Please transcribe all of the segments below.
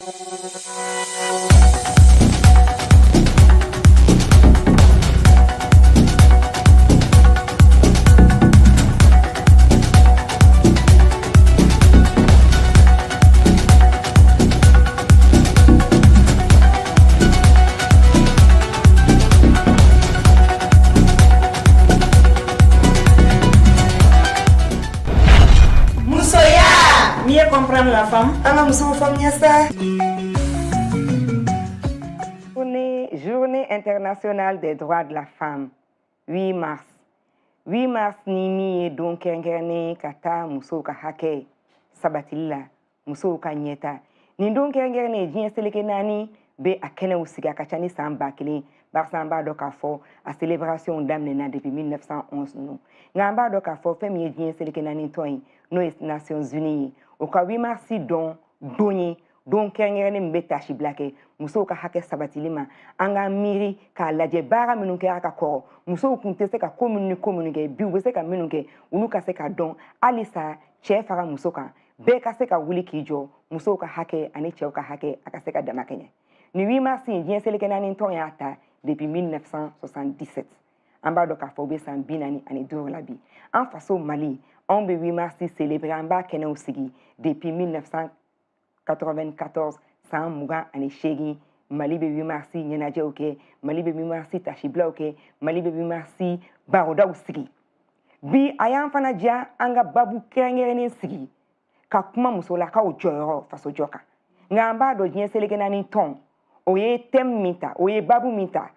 Comprendre la femme. Journée internationale des droits de la femme. 8 mars. 8 mars nimi donc kengene kata muso ka hake sabatilla muso ka nyeta. Ni donc kengene jien seleke nani be akene usiga kachani samba kili barsamba do kafo a célébration d'amne na depuis 1911 nous. Ngamba do kafo femi jien seleke nani toy no Nations Unies. Au cas 8 mars don doni don kengene mbeta shiblake muso ka hake sabatilima anga miri ka laje bara minunke aka ko muso kunte se ka communique bi se ka minunke ulu ka se ka don alisa che fara muso kan be ka se ka wuli kijo muso ka hake ani che ka hake aka se ka damakenye ni 8 mars vient seleke nani ton yata depuis 1977 amba do ka fobe san binani ani do labi en façon Mali on be 8 mars célébrer amba kene osigi depuis 1994 sans muga ani shegi Mali be 8 mars nyenaje oke Mali be 8 mars tashibla oke Mali be 8 mars baroda osigi bi ayan fana dia anga babu krengere ne sigi ka kuma musola ka ojoro faso joka ngamba do jien seleke nani ton oye tem mita oye babu mita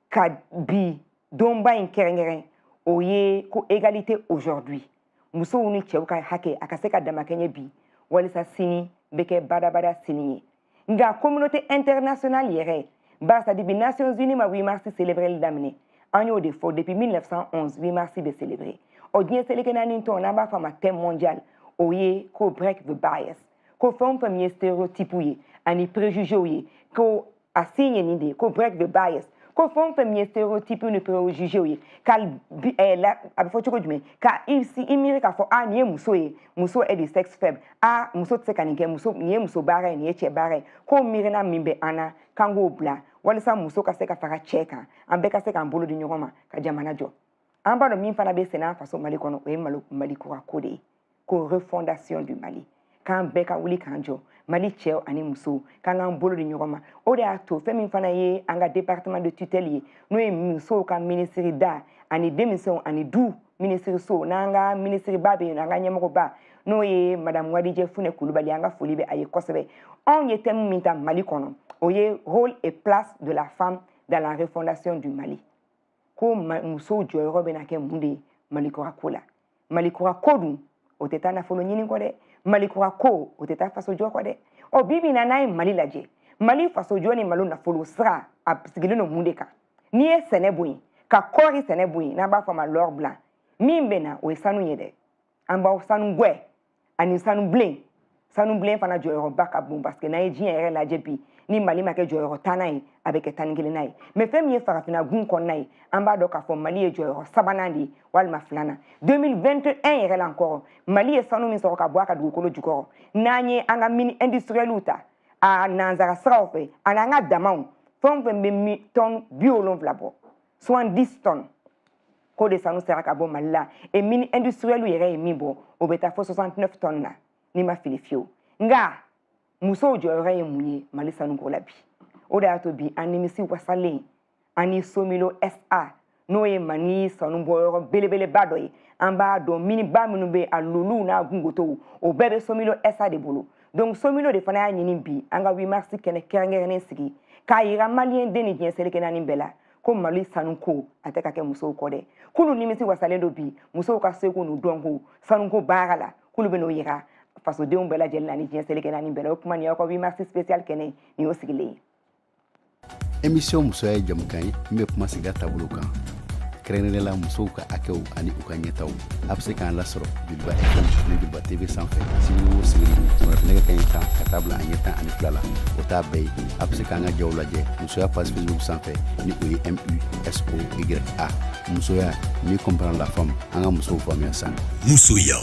ka bi domba in krengere oye ko égalité aujourd'hui muso uni cheuka hake akaseka damakenye bi walisa sini beke bada sini nga communauté internationale yere basa di Nations Unies ma 8 mars célébrer le damné anyo de fo depuis 1911 8 mars be célébrer odien seleke nani ton na ba fama thème mondial oye ko break the bias ko fon premier stéréotype ani préjugé ko assigne ni de ko break the bias ko fon premier stéréotype ne préjugé kal la abfo choko djumé ka ici imiri ka fo ani muso est de sexe faible muso tsekanike muso ni muso bare ni eche bare ko mirina mimbe ana kango bla wala sa muso ka se ka fara cheka ambe ka se ka mbolo di nyoma ka jamana jo amba no min fana be sena faso Mali kono e Mali ko akode ko refondation du Mali kan beka wuli kanjo Mali cheo ani muso kan mbolo di nyoma o de ato femi fana ye anga département de tutelle no e muso ka ministère da ani démission ani du ministère so nanga ministère babe nanga nyamoko ba no ye madame Wadije Fune Kulubali anga folibe aye kosebe on yetem minta Mali kono oye rôle et place de la femme dans la refondation du Mali ko muso joyro benake munde Mali ko akola Mali ko akodu oteta na folo nyini ko de Mali ko ako oteta faso jo ko de o bibi na nai Mali laje Mali faso jo ni malo na folo sra a sigile no munde ka ni e seneboyi ka kori seneboyi na ba fama lor blanc mimbe na o sanu yede amba o sanu gwe ani sanu blen fana joyro baka bum parce que na e jien ere laje bi ni Mali make joyro tanai avec tangile nai me femi farafina gun kon nai amba do ka fo Mali e joyro sabanandi walma flana 2021 ere encore Mali e sanu mi so ka boaka du kolo jukoro nanye anga mini industriel uta a nanzara sraofe ananga damau fon mi ton biolon vlabo 70 tonnes ko de sanu sera ka bo Mali e mini industriel ere mi bo obeta fo 69 tonnes na ni ma filifio nga muso joyre ye munye Mali sanu ko labi o da to bi animisi wasale ani somilo SA no ye mani sanu boyro belebele badoy amba do mini ba minu be alulu na gungoto o bebe somilo SA de bolo donc somilo de fana nyini bi anga 8 mars kene kerengere ne sigi ka yira malien deni dien seleke nani bela ko Mali sanu ko ateka ke muso ko de kulu nimisi wasale do bi muso ka seko no dongo sanu ko barala kulu be no yira faso de umbela jelna ni dien seleke nani bela kuma ni ko 8 mars spécial kene ni osigile émission muso ya jamkai mbe kuma siga tabulu kan krene la muso ka akew ani ukanyetaw apse kan la soro bilba FM ni bilba TV sanfé sinu sinu sura nega kanyeta katabla anyeta ani flala ota bay apse kan ga jawlaje muso ya page Facebook sanfé ni MUSOYA muso ya ni comprendre la femme anga muso famille san muso ya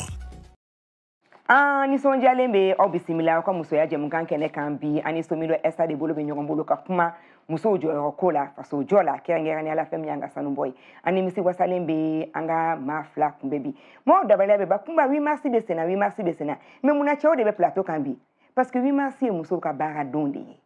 Ani sonjalen be aw bisimila ko musoya jɛmukan kɛnɛ kan bi ani Somilo Esa de bolo be ɲɔgɔn bolo ka kuma musow jɔyɔrɔ ko la faso jɔ la kɛrɛnkɛrɛnnenya la fɛn min y'an ka sanu bɔ ye ani misi wasalen be an ka maa fila kunbɛ bi maaw dabaliya bɛ ba kunba 8 mars bɛ senna 8 mars bɛ senna mais munna cɛw de bɛ plateau kan bi parce que 8 mars ye musow ka baara don de ye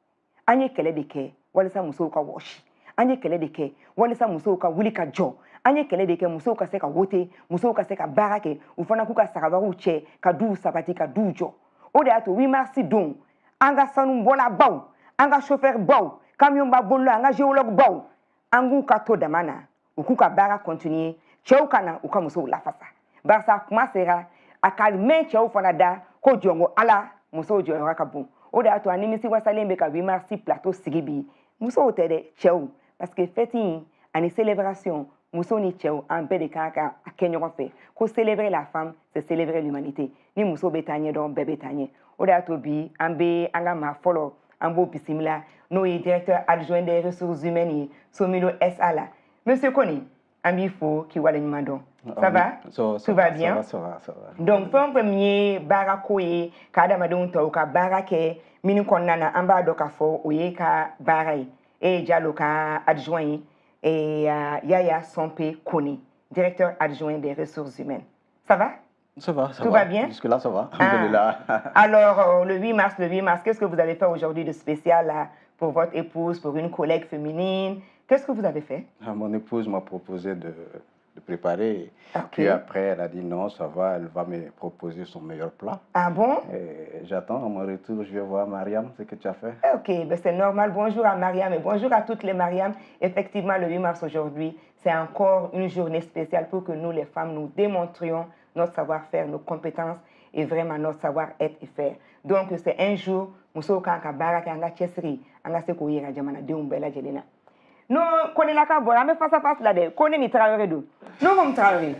an ye kɛlɛ de kɛ walisa musow ka wɔsi an ye kɛlɛ de kɛ walisa musow ka wuli ka jɔ an ye kɛlɛ de kɛ musow ka se ka wote musow ka se ka baara kɛ u fana k'u ka sagabaw cɛ ka duw sabati ka duw jɔ o de y'a to 8 mars don an ka sanubɔla baw an ka chauffeur baw camion ba bolola an ka géologue baw an k'u ka to dama na u k'u ka baara continuer cɛw ka na u ka musow lafasa barisa kuma sera a ka mɛn cɛw fana da ko jɔngo ala musow jɔyɔrɔ ka bon o de y'a to an nimisi wasalen bɛ ka 8 mars plateau sigi bi musow tɛ dɛ cɛw parce que fête in ani célébration muso ni cɛw an bɛɛ de kan ka kɛ ɲɔgɔn fɛ ko célébrer la femme c'est célébrer l'humanité ni muso bɛ taa ɲɛ dɔn bɛɛ bɛ taa ɲɛ o de y'a to bi an bɛ an ka maa fɔlɔ an b'o bisimila n'o ye directeur adjoint des ressources humaines ye Somilo SA la monsieur Kone an b'i fo k'i waleɲuman dɔn ça va tout va bien ça va donc fɛn o fɛn min ye baarako ye ka adamadenw tɔw ka baara kɛ min kɔnɔna na an b'a dɔn k'a fɔ o ye ka baara ye e ye Diallo ka adjoint ye et Yaya Sompé Kone, directeur adjoint des ressources humaines. Ça va? Tout va bien? Jusque-là, ça va. Alors, le 8 mars, qu'est-ce que vous avez fait aujourd'hui de spécial là, pour votre épouse, pour une collègue féminine? Qu'est-ce que vous avez fait? Mon épouse m'a proposé de préparer. Okay. Puis après, elle a dit non, ça va, elle va me proposer son meilleur plat. Ah bon? J'attends, à mon retour, je vais voir Mariam, ce que tu as fait. Ok, ben c'est normal. Bonjour à Mariam et bonjour à toutes les Mariam. Effectivement, le 8 mars aujourd'hui, c'est encore une journée spéciale pour que nous, les femmes, nous démontrions notre savoir-faire, nos compétences et vraiment notre savoir-être et faire. Donc, c'est un jour, muso kanka baraka anga chesri, anga seko yera jamana de umbela jelena. Non, Kone la kabora, mais face à face là, Kone ni travailler d'où? Non, vous me travaillez.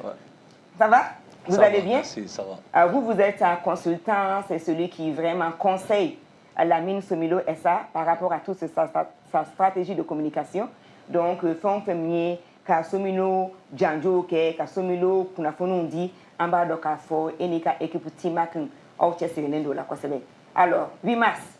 Ça va? Vous allez bien? Merci, ça va. Vous êtes un consultant, c'est celui qui vraiment conseille à la mine Somilo SA par rapport à toute sa stratégie de communication. Donc, fond premier, ka Somilo Janjo, ka Somilo Kunafonu dit, en bas de Kafo, et Nika équipe Timak, au Tchessérénendo, la Kosebe. Alors, 8 mars.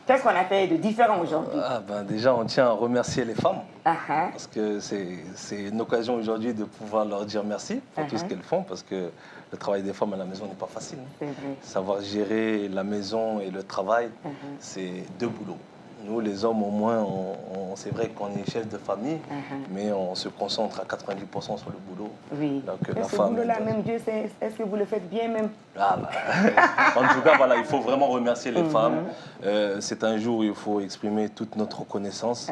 Qu'est-ce qu'on a fait de différent aujourd'hui? Déjà, on tient à remercier les femmes. Parce que c'est une occasion aujourd'hui de pouvoir leur dire merci pour tout ce qu'elles font. Parce que le travail des femmes à la maison n'est pas facile. C'est vrai. Savoir gérer la maison et le travail, c'est deux boulots. Nous, les hommes, au moins, c'est vrai qu'on est chef de famille, mais on se concentre à 90% sur le boulot. Oui. Donc, la femme, boulot-là, même Dieu sait, est-ce que vous le faites bien même? En tout cas, voilà, il faut vraiment remercier les femmes. C'est un jour où il faut exprimer toute notre reconnaissance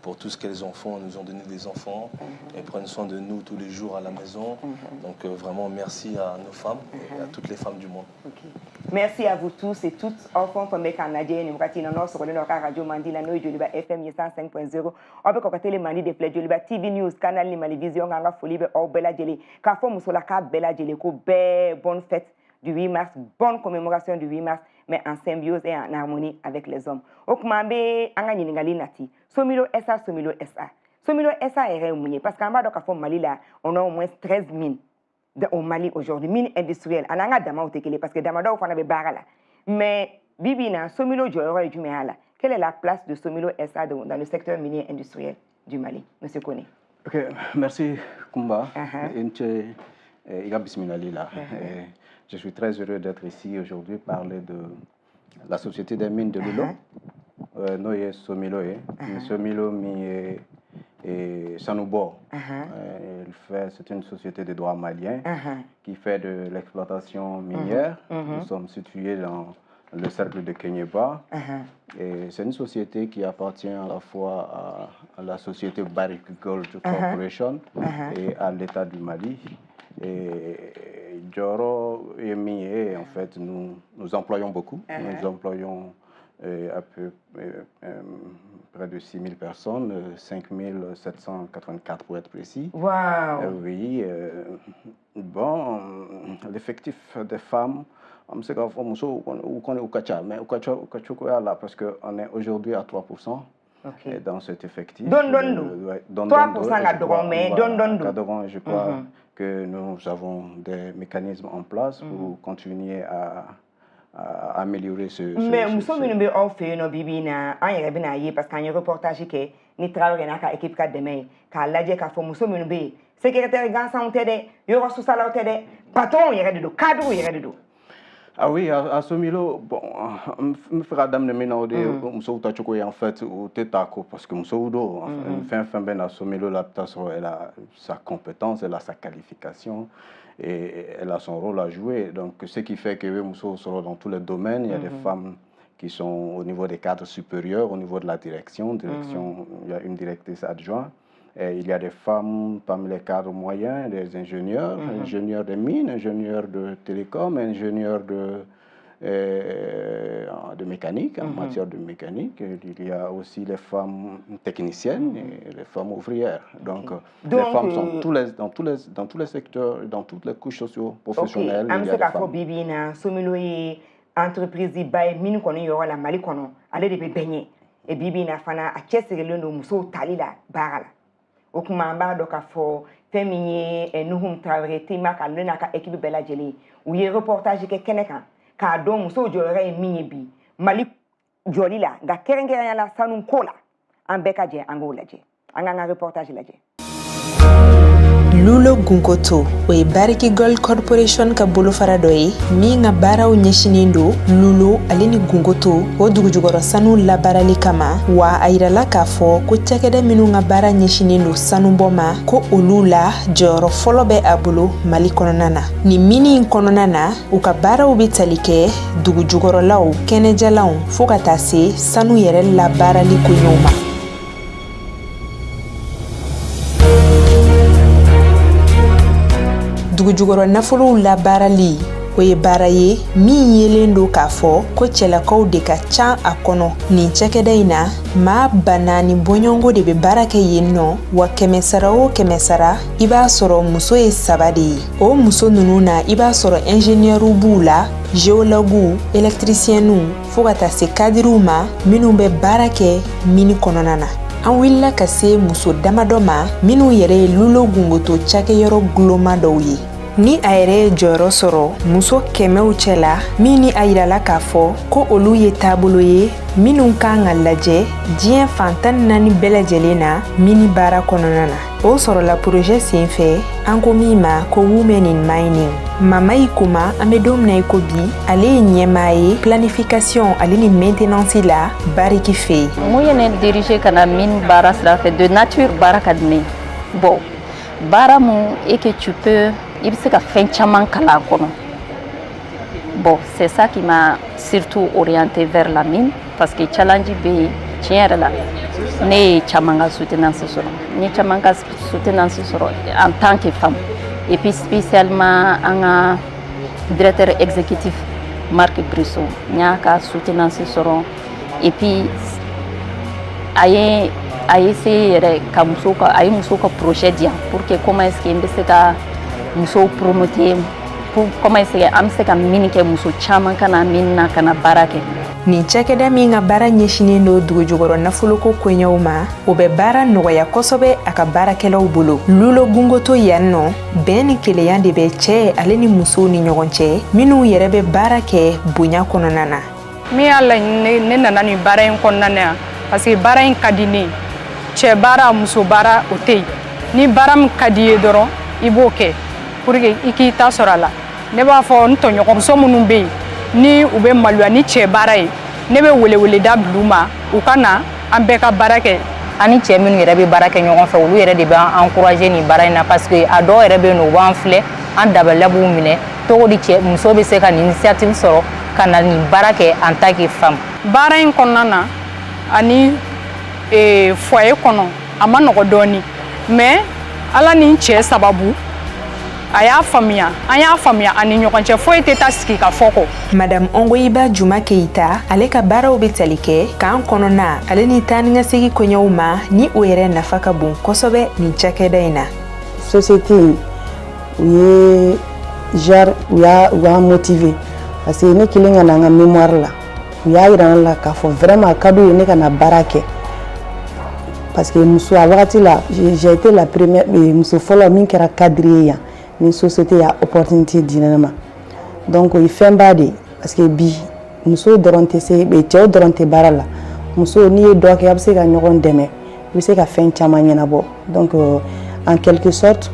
pour tout ce qu'elles ont fait. Elles nous ont donné des enfants. Elles prennent soin de nous tous les jours à la maison. Donc, vraiment, merci à nos femmes et à toutes les femmes du monde. Okay. Merci à vous tous et toutes. Enfants, comme les Canadiens, nous avons sur le radio Mandi, la Noï Joliba FM 105.0. On peut côté les Mandi de Play Joliba TV News, Canal Limali Vision, Ganga Folie, au Bella Jeli. Car faut Moussola Bella Jeli, bonne fête du 8 mars, bonne commémoration du 8 mars, mais en symbiose et en harmonie avec les hommes. Okmambe, Anga Ningali Nati, Somilo SA, Somilo SA. Somilo SA est réuni parce qu'en bas de Mali, là, on a au moins 13 mines. Au Mali aujourd'hui, mine industrielle. On a dama au tekele parce que damada on avait barala. Mais Bibina, Somilo Joyora et Jumeala. Quelle est la place de Somilo SA dans le secteur minier industriel du Mali, Monsieur Kone? Ok, merci Kumba. Je suis très heureux d'être ici aujourd'hui, parler de la société des mines de Lilo. Nous Somilo, Somilo et Sanoubo. C'est une société de droit malien qui fait de l'exploitation minière. Nous sommes situés dans le cercle de Kenyeba. Et c'est une société qui appartient à la fois à la société Barrick Gold Corporation et à l'État du Mali. Et Djoro et Mie, en fait, nous employons beaucoup. Nous employons près de 6 000 personnes, 5 784 pour être précis. Wow. Oui. Bon, l'effectif des femmes, on sait qu'on est au Kacha, mais au Kacha, là, parce qu'on est aujourd'hui à 3%. Okay. Dans cet effectif. 3% à Doron, je crois que nous avons des mécanismes en place pour continuer améliorer ce... Mais nous sommes une offre, nos bibina, en y parce qu'il y a un reportage qui ni travaille dans l'équipe de demain, car la j'ai qu'à faire, nous sommes une bé. Secrétaire Gansan, on t'aide, il y aura sous salaire, on t'aide, patron, il y a de cadre, il y a de. Ah oui, à Somilo, bon, me fera dame de ménaude, Mousso Tachoko en fait au Tétaco, parce que Mousso Udo, fin ben à Somilo, elle a sa compétence, elle a sa qualification et elle a son rôle à jouer. Donc, ce qui fait que Mousso sera dans tous les domaines. Il y a des femmes qui sont au niveau des cadres supérieurs, au niveau de la direction. Il y a une directrice adjointe. Et il y a des femmes parmi les cadres moyens, des ingénieurs, ingénieurs de mines, ingénieurs de télécom, ingénieurs de mécanique, en matière de mécanique. Il y a aussi les femmes techniciennes et les femmes ouvrières. Donc les femmes sont dans tous les secteurs, dans toutes les couches socio-professionnelles. Il y a des femmes. Entreprise bay min kono yo la mali kono ale de be benye e bibi na fana a chesere lendo muso talila bagala o kuma ba do ka fo feminye e nuhum trawre tima ka lena ka equipe bela jeli ou ye reportage ke keneka ka do muso jore minye bi mali jolila ga kerengera la sanu kola an beka je angola je anga reportage la je Lulo Gunkoto o Bariki Gold Corporation ka bolo faradoye mi nga baraw nyeshinindo Lulo alini Gunkoto o dugujugoro sanu labarali kama wa airala kafo ko tekede minu nga bara nyeshinindo sanu boma ko olula joro folobe abulu mali kononana ni mini kononana uka baraw bitalike dugujugoro law kenejalaw fukata se sanu yere labarali kunyoma dugujugoro nafolo la barali o ye baraye mi yelendo kafo ko chelakaw de ka cha akono ni chekeda ina ma banani bonyongo de be barake yenno wa kemesara o kemesara iba soro muso e sabadi o muso nununa iba soro ingénieur bula géologue électricien nu fogata se kadiruma minu be barake mini kononana an willa ka se muso damadoma minu yere lulo gungoto chake yoro gloma dowye ni aere joro soro muso kemew cela mini airala kafo ko olu ye tabulo ye minu kanga laje dien fantan nani belajelena mini bara kononana o soro la projet sinfe anko mima ko women in mining mama ikuma amedom na ikobi ale nyemaye planification ale ni maintenance la bariki fe moyenne dirigé kana mine bara sera fait de nature bara kadme bon bara mu et que tu peux il se ka fen chaman kala kono bon c'est ça qui m'a surtout orienté vers la mine parce que challenge be tiere la ne chamanga soutenance soro ni chamanga soutenance soro en tant que femme et puis spécialement un directeur exécutif Marc Brisson nyaka soutenance soro et puis aye c'est kamusoka aye musoka projet dia pour que comment est-ce qu'il se ka muso promoter pour comment est-ce que am se ka minike muso chama kana minna kana barake ni chekeda minga bara nyeshinendo dugujugoro nafolo ko kwenyoma obe bara noya kosobe aka barakelo bolo lulo gungoto yanno ben kele yande be che aleni muso ni nyogonche minu yerebe barake bunya kononana mi alla ne nana ni bara en kononana parce que bara en kadini che bara muso bara otei ni baram kadiye doro iboke pour que ikita sorala ne ba fo nto nyoko so munun be ni ube malwa ni che barai ne be wele da bluma u kana ambeka barake ani che minu yere be barake nyoko fa ulu yere de ba encourager ni barai na parce que ado yere be no wanfle an dabalabu mine to di che muso be se ka ni initiative soro kana ni barake en tant que femme barai konana ani foyer kono amano doni mais ala ni che sababu aya famia ani nyokonche foi teta ski ka foko madame Ongoiba Juma Keita aleka bara obetalike kan konona aleni taninga segi konyauma ni oere nafaka bon kosobe ni chakedaina société oui genre ya motivé parce que ne kilinga na mémoire là ya ira la ka fo vraiment kadu ne kana barake parce que muso awati là j'ai été la première muso folo min kera cadre ya ni société a opportunité dinama donc il fait mbadi parce que bi muso dɔrɔn tɛ se cɛw dɔrɔn tɛ baara la muso n'i ye dɔ kɛ a bɛ se ka ɲɔgɔn dɛmɛ i bɛ se ka fɛn caman ɲɛnabɔ donc en quelque sorte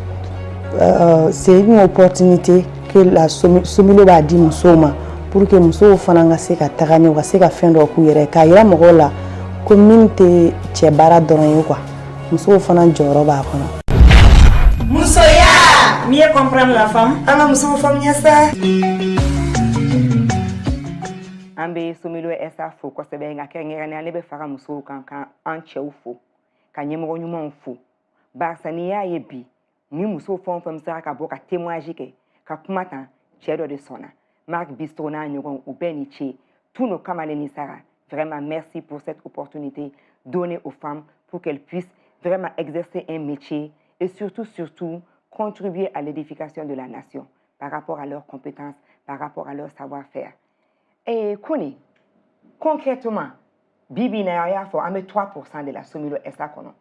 c'est une opportunité que la Somilo b'a di musow ma pour que musow fana ka se ka taga ɲɛ u ka se ka fɛn dɔ k'u yɛrɛ k'a yira mɔgɔw la ko min tɛ cɛ baara dɔrɔn ye quoi musow fana jɔyɔrɔ b'a kɔnɔ. Musoya, mieux comprendre la femme. Ana muso faamuya sa. Ambe Somilo esa fo kosɛbɛ nka kɛrɛnkɛrɛnnenya ne bɛ fara musow kan an cɛw fo ka ɲɛmɔgɔ ɲumanw fo barisa n'i y'a ye bi ni muso fɛn o fɛn sera ka bɔ ka témoignage kɛ ka kuma tan cɛ dɔ de sɔnna Marc Bistro n'a ɲɔgɔn u bɛɛ ni ce tous nos camarades ni sara vraiment merci pour cette opportunité donnée aux femmes pour qu'elles puissent vraiment exercer un métier et surtout contribuer à l'édification de la nation par rapport à leurs compétences, par rapport à leur savoir-faire. Et Koni, concrètement, Bibi na ya fo ame 3% de la Somilo SA kono.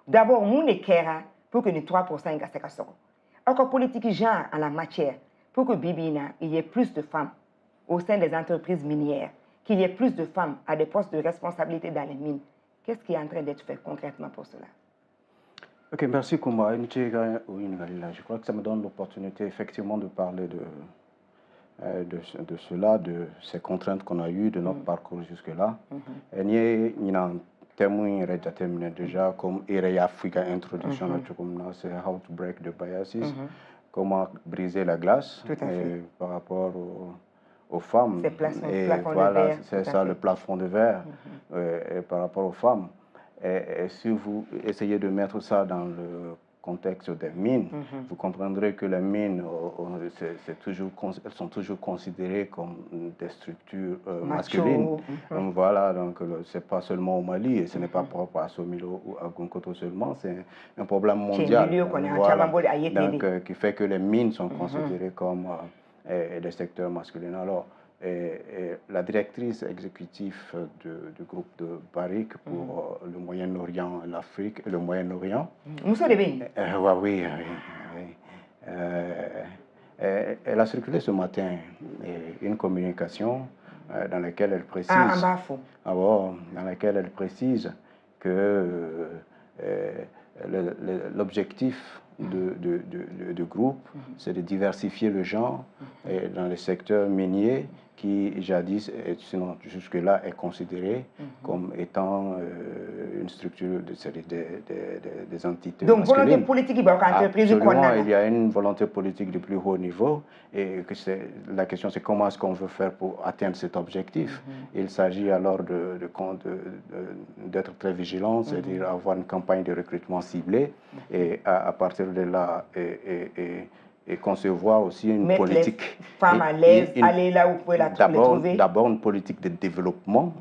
D'abord, moun ekera pour que les 3% nga seka soko. Encore politique genre en la matière pour que Bibi na il y ait plus de femmes au sein des entreprises minières, qu'il y ait plus de femmes à des postes de responsabilité dans les mines. Qu'est-ce qui est en train d'être fait concrètement pour cela? Ok, merci Kumba. Je crois que ça me donne l'opportunité effectivement de parler de cela, de ces contraintes qu'on a eues, de notre parcours jusque-là. Et nous avons témoigné déjà comme Iraya Africa Introduction, c'est How to Break the Biases, comment briser la glace par rapport aux femmes. Et voilà, c'est ça le plafond de verre par rapport aux femmes. Et si vous essayez de mettre ça dans le contexte des mines, vous comprendrez que les mines, elles sont toujours considérées comme des structures masculines. Voilà, donc c'est pas seulement au Mali, et ce n'est pas propre à Somilo ou à Gunkoto seulement, c'est un problème mondial. Voilà, donc, qui fait que les mines sont considérées comme des secteurs masculins. Alors, la directrice exécutive du groupe de Barrick pour le Moyen-Orient, l'Afrique et le Moyen-Orient. Oui. Elle a circulé ce matin une communication dans laquelle elle précise, que l'objectif du groupe, c'est de diversifier le genre dans les secteurs miniers qui jadis, sinon jusque-là, est considéré comme étant une structure des entités donc, masculines. Volonté politique, absolument, il y a une volonté politique de plus haut niveau et que la question c'est comment est-ce qu'on veut faire pour atteindre cet objectif. Il s'agit alors d'être très vigilant, c'est-à-dire avoir une campagne de recrutement ciblée et à partir de là et concevoir aussi une politique. Les femmes à l'aise, aller là où vous pouvez les trouver. D'abord une politique de développement.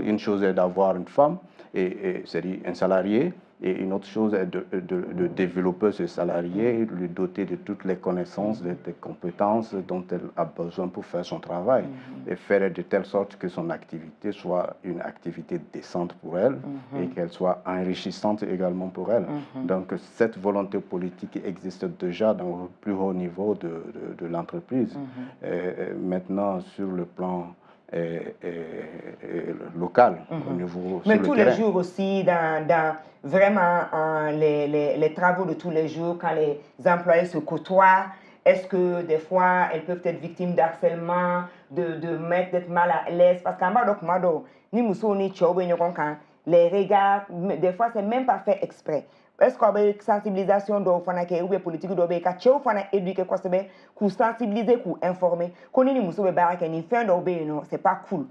Une chose est d'avoir une femme, c'est-à-dire un salarié, et une autre chose est de développer ce salarié, lui doter de toutes les connaissances, des compétences dont elle a besoin pour faire son travail, et faire de telle sorte que son activité soit une activité décente pour elle et qu'elle soit enrichissante également pour elle. Donc cette volonté politique existe déjà dans le plus haut niveau de l'entreprise. Maintenant, sur le plan local, au niveau mais sur tous le les terrain. jours aussi, dans vraiment les travaux de tous les jours, quand les employés se côtoient, est-ce que des fois elles peuvent être victimes d'harcèlement, d'être mal à l'aise? Parce qu'en bas de ni muso ni tchao les regards, des fois c'est même pas fait exprès. Est-ce qu'on a une sensibilisation ou une politique ou une éducation pour sensibiliser, pour informer? C'est pas cool.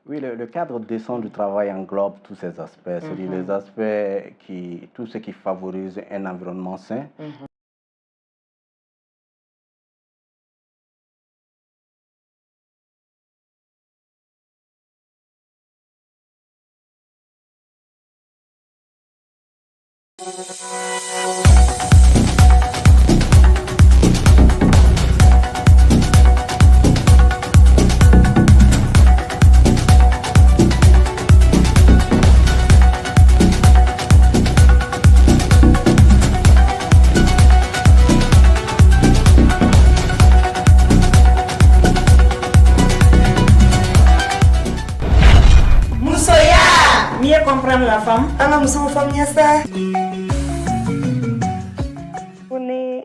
Oui, le cadre décent du travail englobe tous ces aspects, c'est-à-dire les aspects tout ce qui favorise un environnement sain. de la femme.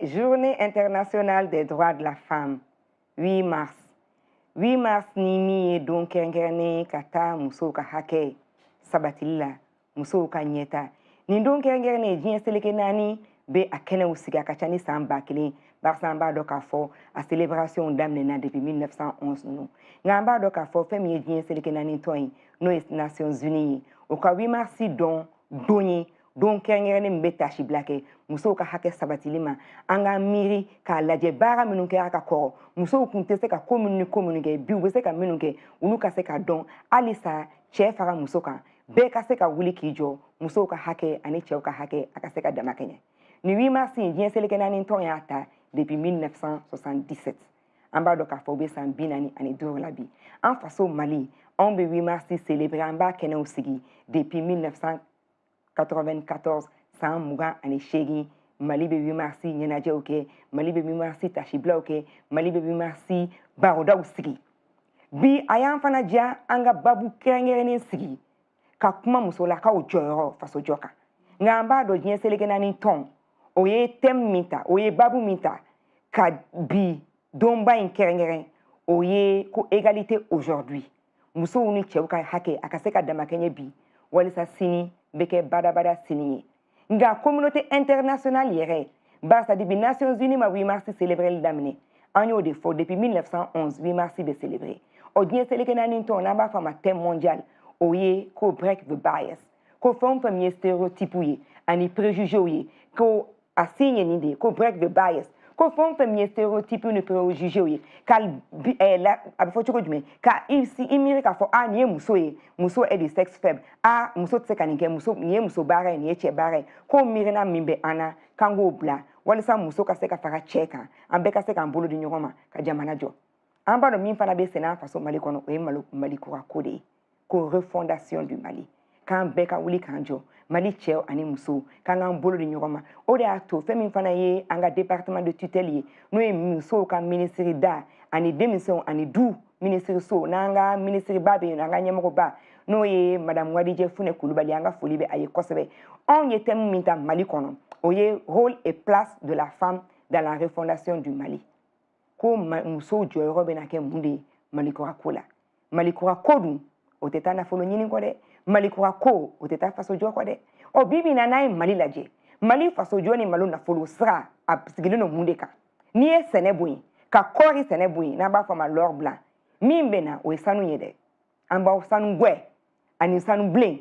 Journée internationale des droits de la femme, 8 mars. 8 mars nimi donc kerengerne kata muso ka hake sabatilla muso ka nyeta. Ni donc kerengerne jien seleke nani be akene usiga kachani samba kili barsamba doka fo a célébration d'amnena depuis 1911 nous. Ngamba doka fo femi jien seleke nani toy no Nations Unies. Au ka 8 mars don doni donc kerengerne mbeta shiblake muso ka hake sabatilima anga miri ka laje bara minunke aka ko muso kunte se ka communique bi se ka minunke ulu ka se ka don alisa che fara muso ka be ka se ka wuli kijo muso ka hake ani che ka hake aka se ka damakenye ni 8 mars vient seleke nani ton yata depuis 1977 amba do ka fobe san binani ani duro labi en faso Mali on be 8 mars célébrer amba kene usigi depuis 1994 sans muga ani shegi Mali be 8 mars nyenaje oke Mali be 8 mars tashibla oke Mali be 8 mars baroda usigi bi ayan fana dia anga babu kerengere sigi ka kuma musola ka ojoro faso joka ngamba do jien seleke nani ton oye tem minta oye babu minta ka bi domba in kerengere oye ko égalité aujourd'hui muso uni cheuka hake akaseka damakenye bi walisa sini beke bada sini nga communauté internationale yere basa dibi Nations Unies ma 8 mars célébrer le damné anyo de fo depuis 1911 8 mars de célébrer odien seleke nani ton na ba fama thème mondial oye ko break the bias ko fon premier stéréotype ani préjugé ko asigne ni de ko break the bias ko fon premier stéréotype ne préjugé kal la abfo choko dume ka ici imiri ka fo ani muso est de sexe faible muso tsekanike muso bare ni eche bare ko mirina mimbe ana kango bla wala sa muso ka se ka fara cheka ambe ka se ka mbolo di nyoma ka jamana jo amba no min fana be sena faso Mali kono e Mali ko akode ko refondation du Mali kan beka wuli kanjo Mali cheo ani muso kan mbolo di nyoma o de ato femi fana ye anga département de tutelle no e muso ka ministère da ani démission ani du ministère so nanga ministère babe nanga nyemoko ba no ye madame Wadije Fune Kulubali anga folibe aye kosebe on yete minta Mali kono oye rôle et place de la femme dans la refondation du Mali ko muso joyro benake munde Mali ko akola Mali ko akodu oteta na folo nyini ko de Mali ko ako oteta faso jo ko de o bibi na nai Mali laje Mali faso jo ni malu na folo sra absigile no munde ka ni e senebuyi ka kori senebuyi na ba fama lor blanc mimbe na o sanu yede amba sanu gwe ani sanu blen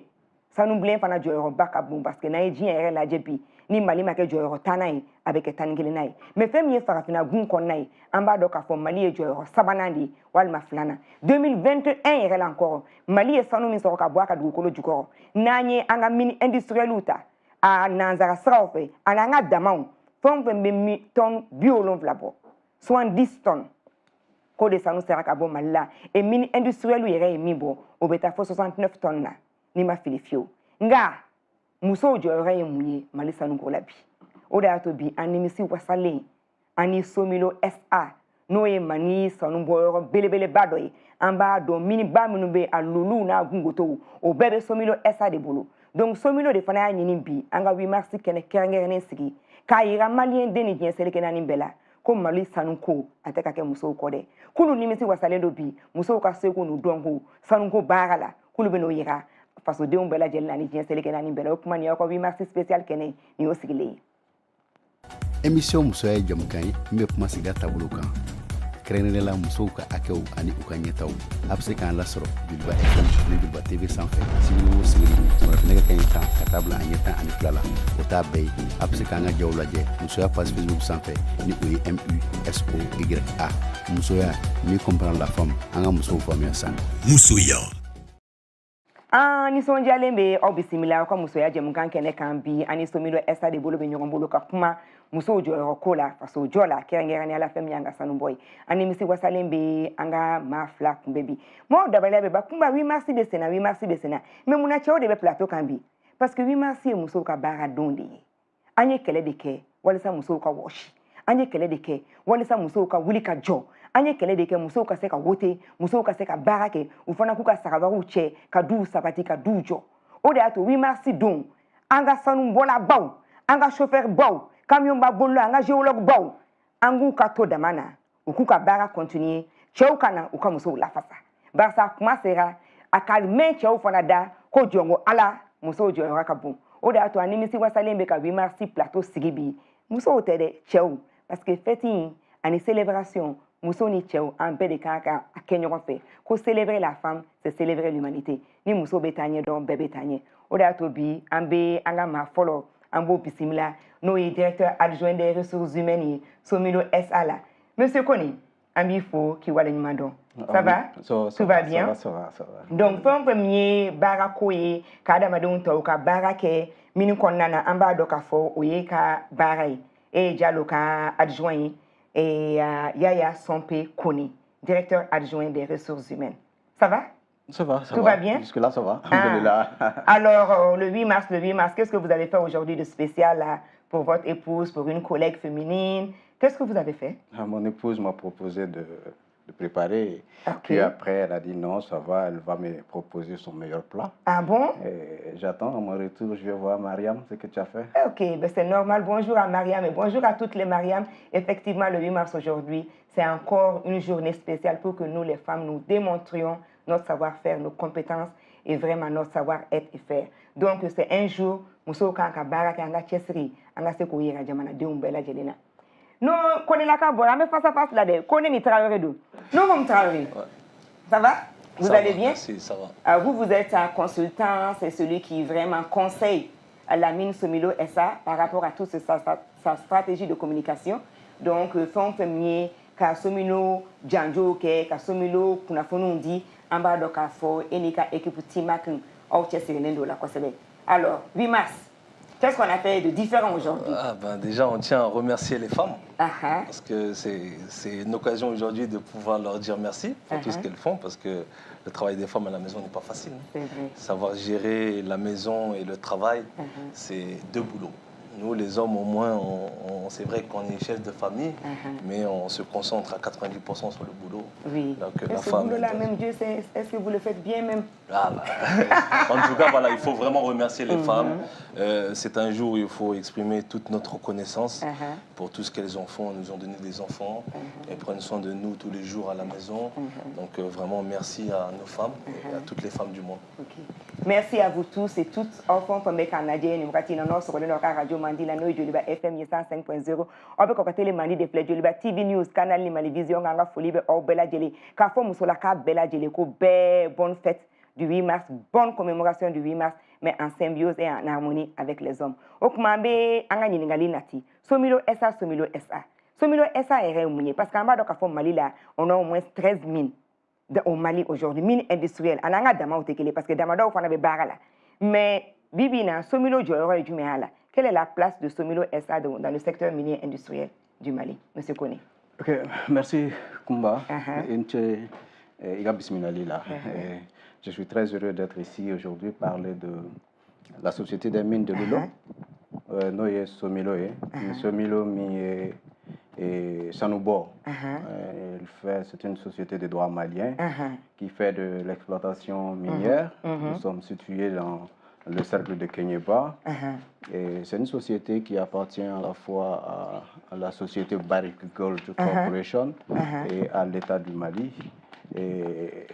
fana joyro baka bum parce que na eji ere laje bi ni Mali make joyro tanai avec tangile nai me femi farafina gun kon nai amba do ka fo Mali e joyro sabanandi wal maflana 2021 ere la encore Mali e sanu mi so ka boaka du kolo jukoro nanye anga mini industriel uta a nanzara sraofe ananga damau fon pembe mi ton biolon vlabo 70 tonnes ko de sanu sera ka bo Mali e mini industriel ere mi bo obeta fo 69 tonnes na ni ma filifio nga muso joyro ye munye Mali sanu ko labi o da to bi animisi wasale ani somilo SA no ye mani sanu boyro belebele badoy amba do mini ba minube alulu na gungoto o bebe somilo SA de bolo donc somilo de fana nyini bi anga 8 mars kene kerengere sigi kayira malien deni dien seleke nani bela ko Mali sanu ko ateka ke muso ko de kulu nimisi wasale do bi muso ka seko no dongo sanu ko barala kulu beno yira faso de umbela jelna ni dien seleke nani bela kuma ni ko 8 mars spécial kene ni osigile émission musoya jamkan mbe kuma siga tabulu kan krenela muso ka akew ani ukanyetaw abse kan la soro bilba FM ni bilba TV sanfɛ sibiru sibiru murafne kan yita katabla anyeta ani flala ota bay abse kan ga jawlaje musoya page Facebook sanfɛ ni MUSOYA musoya ni comprendre la femme anga muso famia san musoya ni sonja lembe o bisimila ko musoya jamkan kene kan bi ani somilo esa de bolo be nyogon bolo ka kuma muso joyro kola faso jola kerengere ni ala femi anga sanu boy ani misi wasalembe anga mafla kumbebi mo dabalebe ba kumba 8 mars de sena me muna chao de be plateau kan bi parce que 8 mars e muso ka bara donde anye kele de ke wala sa muso ka wash anye kele de ke wala sa muso ka wuli ka jo anye kele de ke muso ka se ka wote muso ka se ka barake ufana kuka saraba uche ka du sabati ka dujo o de y'a to 8 mars don an ka sanubɔla baw an ka chauffeur baw camion ba bolila an ka géologue baw an k'u ka to dama na u k'u ka baara continuer cɛw ka na u ka musow lafasa barisa kuma sera a ka mɛn cɛw fana da ko jɔnko ala musow jɔyɔrɔ ka bon o de y'a to a nimisi wasalen bɛ ka 8 mars plateau sigi bi musow tɛ dɛ cɛw parce que fête in ani célébration muso ni cɛw an bɛɛ de kan ka kɛ ɲɔgɔn fɛ ko célébrer la femme c'est célébrer l'humanité ni muso bɛ taa ɲɛ dɔrɔn bɛɛ bɛ taa ɲɛ o de y'a to bi an bɛ an ka maa fɔlɔ an b'o bisimila n'o ye directeur adjoint des ressources humaines ye Somilo SA la monsieur Kone an b'i fo k'i waleɲuman dɔn ça va tout va bien ça va donc fɛn o fɛn min ye baarako ye ka adamadenw tɔw ka baara kɛ min kɔnɔna na an b'a dɔn k'a fɔ o ye ka baara ye e ye Diallo ka adjoint ye et Yaya Sompé Kone, directeur adjoint des ressources humaines. Ça va? Tout va bien? Jusque-là, ça va. Alors, le 8 mars, qu'est-ce que vous avez fait aujourd'hui de spécial là, pour votre épouse, pour une collègue féminine? Qu'est-ce que vous avez fait? Mon épouse m'a proposé de préparer. Okay. Puis après, elle a dit non, ça va, elle va me proposer son meilleur plat. Ah bon? J'attends, à mon retour, je vais voir Mariam, ce que tu as fait. Ok, ben c'est normal. Bonjour à Mariam et bonjour à toutes les Mariam. Effectivement, le 8 mars aujourd'hui, c'est encore une journée spéciale pour que nous, les femmes, nous démontrions notre savoir-faire, nos compétences et vraiment notre savoir-être et faire. Donc, c'est un jour, Mousso Kanka Baraka Anga Chesri, Anga Seko Yera Jamana Deumbela Jelena. Non, connaît la cabora, mais face à face là, connaît ni travailler d'où. Non, vous me travaillez. Ça va? Vous allez bien? Merci, ça va. Vous êtes un consultant, c'est celui qui vraiment conseille à la mine Somilo SA par rapport à toute sa stratégie de communication. Donc, fond premier, ka Somilo Djanjo, ka Somilo Kunafonundi, Ambado Kafo, Enika Ekipu Timakin, Auchesenendo la Kosebe. Alors, 8 mars. Qu'est-ce qu'on a fait de différent aujourd'hui? Déjà, on tient à remercier les femmes. Parce que c'est une occasion aujourd'hui de pouvoir leur dire merci pour tout ce qu'elles font. Parce que le travail des femmes à la maison n'est pas facile. C'est vrai. Savoir gérer la maison et le travail, c'est deux boulots. Nous, les hommes, au moins, c'est vrai qu'on est chef de famille, mais on se concentre à 90% sur le boulot. Oui. Donc, ce boulot-là, même Dieu sait, est-ce que vous le faites bien même? En tout cas, voilà, il faut vraiment remercier les femmes. C'est un jour où il faut exprimer toute notre reconnaissance pour tout ce qu'elles ont fait. Elles nous ont donné des enfants. Elles prennent soin de nous tous les jours à la maison. Donc, vraiment, merci à nos femmes et à toutes les femmes du monde. Merci à vous tous et toutes. Enfants comme les Canadiens, nous avons sur le radio Mandi, la Noï Joliba FM 105.0. On peut côté les Mandi de Fleur Joliba TV News, Canal Limali Vision, Ganga Folibe, Or Bella Jeli. Kafo Moussolaka Bella Jeli, bonne fête du 8 mars, bonne commémoration du 8 mars, mais en symbiose et en harmonie avec les hommes. Okumambe, Anga Ningali Nati, Somilo SA, Somilo SA. Somilo SA est réuni parce qu'en bas de Kafo Mali, là, on a au moins 13 mines. Au Mali aujourd'hui, mine industrielle. On a Dama au Tekele parce que Damada, on avait Barala. Mais Bibina, Somilo Joyora et Jumeala, quelle est la place de Somilo SA dans le secteur minier industriel du Mali, Monsieur Kone? Ok, merci Kumba. Je suis très heureux d'être ici aujourd'hui, parler de la Société des mines de Lulo. Noye Somilo, Somilo mi et Sanoubo. C'est une société de droit malien qui fait de l'exploitation minière. Nous sommes situés dans le cercle de Kenyeba. Et c'est une société qui appartient à la fois à la société Barrick Gold Corporation et à l'État du Mali. Et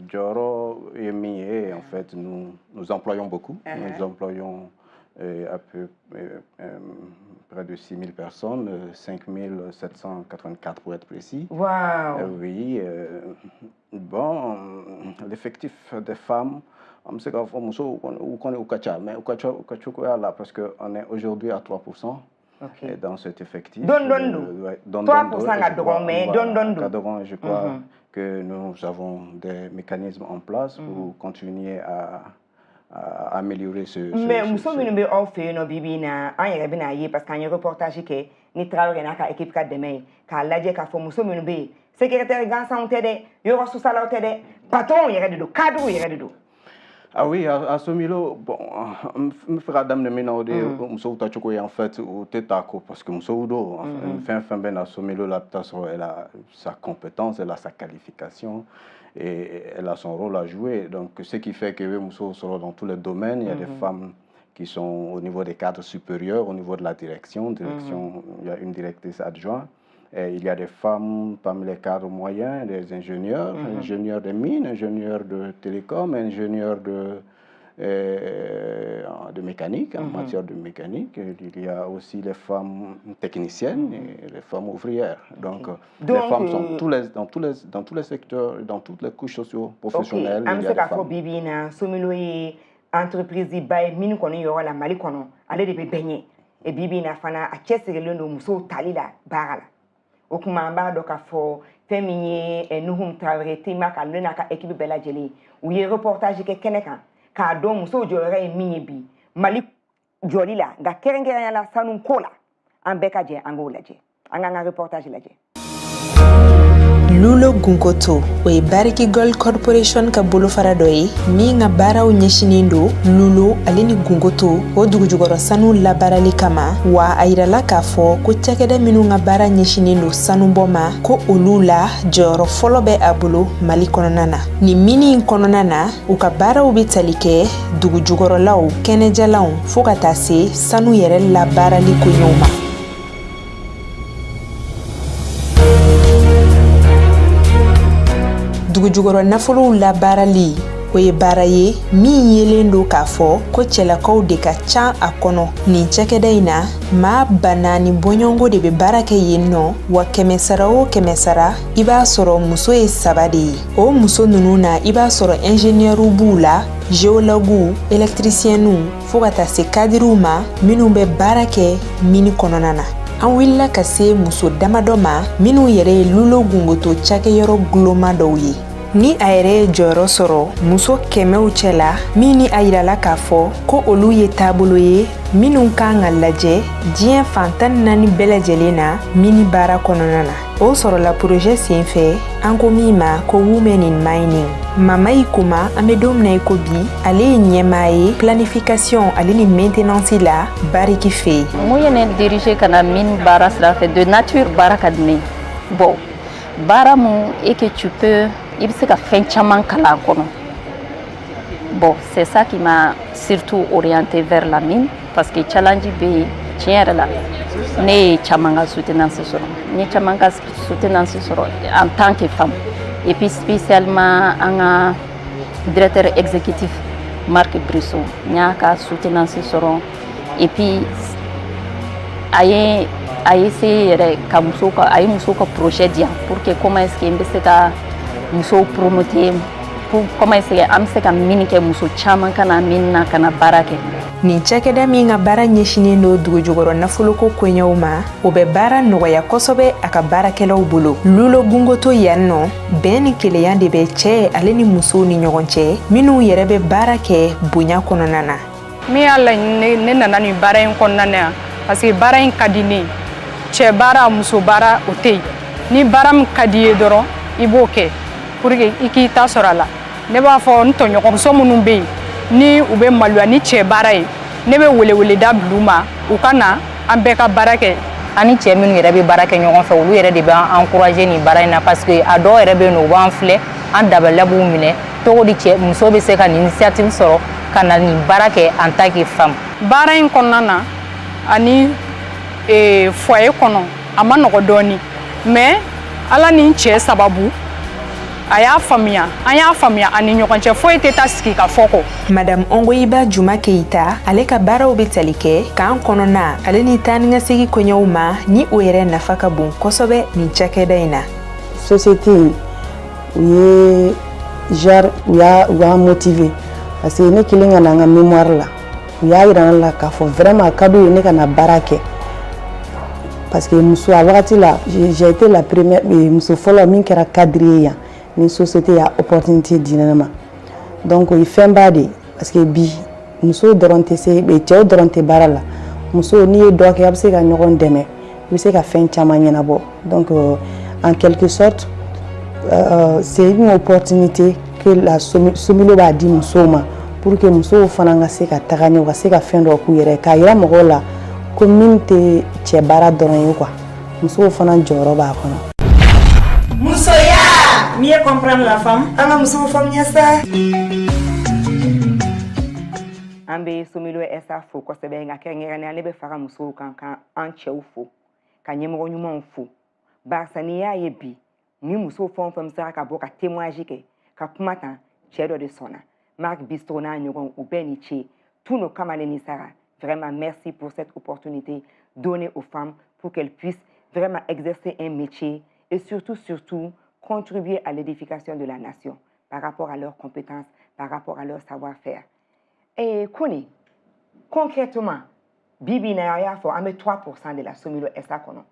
Djoro et Mie, en fait, nous employons beaucoup. Nous employons près de 6 000 personnes, 5 784 pour être précis. Wow. Oui. Bon, l'effectif des femmes, on sait qu'on est au Kacha, mais au Kacha, là, parce qu'on est aujourd'hui à 3%. Dans cet effectif. 3% à Doron, mais je crois que nous avons des mécanismes en place pour continuer à améliorer ce... Mais nous sommes une offre, nous bibina, on y revient parce qu'il y a un reportage qui ni travaille dans l'équipe 4 demain, car là j'ai qu'à faire nous sommes une secrétaire Gansa on t'aide, il y aura sous salaire t'aide, patron il y a de dos, cadre il y a de dos. Ah oui, à Somilo, bon, me fera dame de Ménode, Mousso Tachoko en fait au Tétaco, parce que Mousso Udo, fin ben à Somilo, elle a sa compétence, elle a sa qualification et elle a son rôle à jouer. Donc, ce qui fait que Mousso sera dans tous les domaines. Il y a des femmes qui sont au niveau des cadres supérieurs, au niveau de la direction. Il y a une directrice adjointe. Et il y a des femmes parmi les cadres moyens, des ingénieurs, ingénieurs de mines, ingénieurs de télécom, ingénieurs de mécanique, en matière de mécanique. Il y a aussi les femmes techniciennes et les femmes ouvrières. Donc les femmes sont dans tous les secteurs, dans toutes les couches socio-professionnelles. Il y a des femmes. Entreprise bay min kono yo la mali kono ale de be benye e bibi na fana a chesere lendo muso talila bagala o kuma ba do ka fo feminye e nuhum tawreti maka lena ka equipe bela jeli ou ye reportage ke keneka ka do muso jore minye bi mali jolila ga kerengera la sanu kola an beka je angola je anga reportage la je Lulo Gunkoto o ye Bariki Gold Corporation ka bolo fara dɔ ye min ka baaraw ɲɛsinin do Lulo ale ni Gunkoto o dugujukɔrɔ sanu labaarali kama wa a yirala k'a fɔ ko cakɛda minnu ka baara ɲɛsinin do sanubɔ ma ko olu la jɔyɔrɔ fɔlɔ bɛ a bolo Mali kɔnɔna na ni mini kɔnɔna na u ka baaraw bɛ tali kɛ dugujukɔrɔlaw kɛnɛjalaw fo ka taa se sanu yɛrɛ labaarali koɲɛw ma dugujukɔrɔ nafolow labaarali o ye baara ye min yelen do k'a fɔ ko cɛlakaw de ka ca a kɔnɔ nin cɛkɛda in na maa banani bɔɲɔngo de bɛ baara kɛ yen nɔ wa kɛmɛsara o kɛmɛsara i b'a sɔrɔ muso ye 3 de ye o muso ninnu na i b'a sɔrɔ ingénieurs b'u la géologues électriciens fo ka taa se cadres ma minnu bɛ baara kɛ mini kɔnɔna na an wulila ka se muso damadɔ ma minnu yɛrɛ ye Lulo Gunkoto cakɛyɔrɔ guloma dɔw ye ni a yɛrɛ ye jɔyɔrɔ sɔrɔ muso kɛmɛw cɛla min ni a yirala k'a fɔ ko olu ye taabolo ye minnu kan ka lajɛ diɲɛ fantan 4 bɛɛ lajɛlen na mini baara kɔnɔna na o sɔrɔla projet sen fɛ an ko min ma ko Women in Mining Mamayi Kuma an bɛ don min na i ko bi ale ye ɲɛmaa ye planification ale ni maintenance la Bariki fɛ yen mun ye ne diriger ka na mine baara sira fɛ de nature baara ka di ne bon baara mun et que tu peux il bɛ se ka fɛn caman kalan kɔnɔ bon c'est ça qui m'a surtout orienté vers la mine parce que challenge bɛ yen tiɲɛ yɛrɛ la ne ye caman ka soutenance sɔrɔ n ye caman ka soutenance sɔrɔ en tant que femme et puis spécialement an ka directeur exécutif Marc Brisson n y'a ka soutenance sɔrɔ et puis a ye essayé yɛrɛ ka muso ka projet di yan pour que comment est-ce que n bɛ se ka muso promoter pour comment est-ce que an bɛ se ka mini kɛ muso caman kana mini na kana baara kɛ nin cakɛda min ka baara ɲɛsinen do dugujukɔrɔ nafoloko koɲɛw ma o bɛ baara nɔgɔya kosɛbɛ a ka baarakɛlaw bolo Lulo Gunkoto yan nɔ bɛn ni kelenya de bɛ cɛ ale ni musow ni ɲɔgɔn cɛ minnu yɛrɛ bɛ baara kɛ bonya kɔnɔna na min y'a laɲini ne nana nin baara in kɔnɔna na yan parce que baara in ka di ne cɛ baara muso baara o tɛ yen ni baara min ka di ye dɔrɔn i b'o kɛ pour que i k'i ta sɔrɔ a la ne b'a fɔ n tɔɲɔgɔn muso minnu bɛ yen ni u bɛ maloya ni cɛ baara ye ne bɛ weleweleda bila u ma u ka na an bɛɛ ka baara kɛ ani cɛ minnu yɛrɛ bɛ baara kɛ ɲɔgɔn fɛ olu yɛrɛ de b'an encourager nin baara in na parce que a dɔw yɛrɛ bɛ yen nɔ u b'an filɛ an dabaliya b'u minɛ cogo di cɛ muso bɛ se ka nin initiative sɔrɔ ka na nin baara kɛ en tant que femme baara in kɔnɔna na ani foyer kɔnɔ a ma nɔgɔ dɔɔni mais ala ni cɛ sababu a y'a faamuya an y'a faamuya ani ɲɔgɔn cɛ foyi tɛ taa sigi ka fɔ kɔ Madame Ongoyiba Juma Keita ale ka baaraw bɛ tali kɛ k'an kɔnɔna ale ni taa ni ka segin koɲɛw ma ni o yɛrɛ nafa ka bon kosɛbɛ nin cakɛda in na société u ye genre u y'a motiver parce que ne kelen ka na n ka mémoire la u y'a yira ne la k'a fɔ vraiment a ka d'u ye ne ka na baara kɛ parce que muso a wagati la j'ai été la première muso fɔlɔ min kɛra cadre ye yan ni société y'a opportunité di ne ma donc o ye fɛnba de parce que bi muso dɔrɔn tɛ se cɛw dɔrɔn tɛ baara la muso n'i ye dɔ kɛ a bɛ se ka ɲɔgɔn dɛmɛ i bɛ se ka fɛn caman ɲɛnabɔ donc en quelque sorte c'est une opportunité que la Somilo b'a di musow ma pour que musow fana ka se ka taga ɲɛ u ka se ka fɛn dɔ k'u yɛrɛ k'a yira mɔgɔw la ko min tɛ cɛ baara dɔrɔn ye quoi musow fana jɔyɔrɔ b'a kɔnɔ. Musoya, mieux comprendre la femme. An musow faamuya sa. An bɛ Somilo SA fo kosɛbɛ nka kɛrɛnkɛrɛnnenya ne bɛ fara musow kan ka an cɛw fo ka ɲɛmɔgɔ ɲumanw fo barisa n'i y'a ye bi ni muso fɛn o fɛn sera ka bɔ ka témoignage kɛ ka kuma tan cɛ dɔ de sɔnna Marc Bistro n'a ɲɔgɔn u bɛɛ ni ce tous nos camarades ni sara vraiment merci pour cette opportunité donnée aux femmes pour qu'elles puissent vraiment exercer un métier et surtout contribuer à l'édification de la nation par rapport à leurs compétences, par rapport à leur savoir-faire. Et Koni, concrètement, Bibi na ya fo ame 3% de la Somilo SA kono.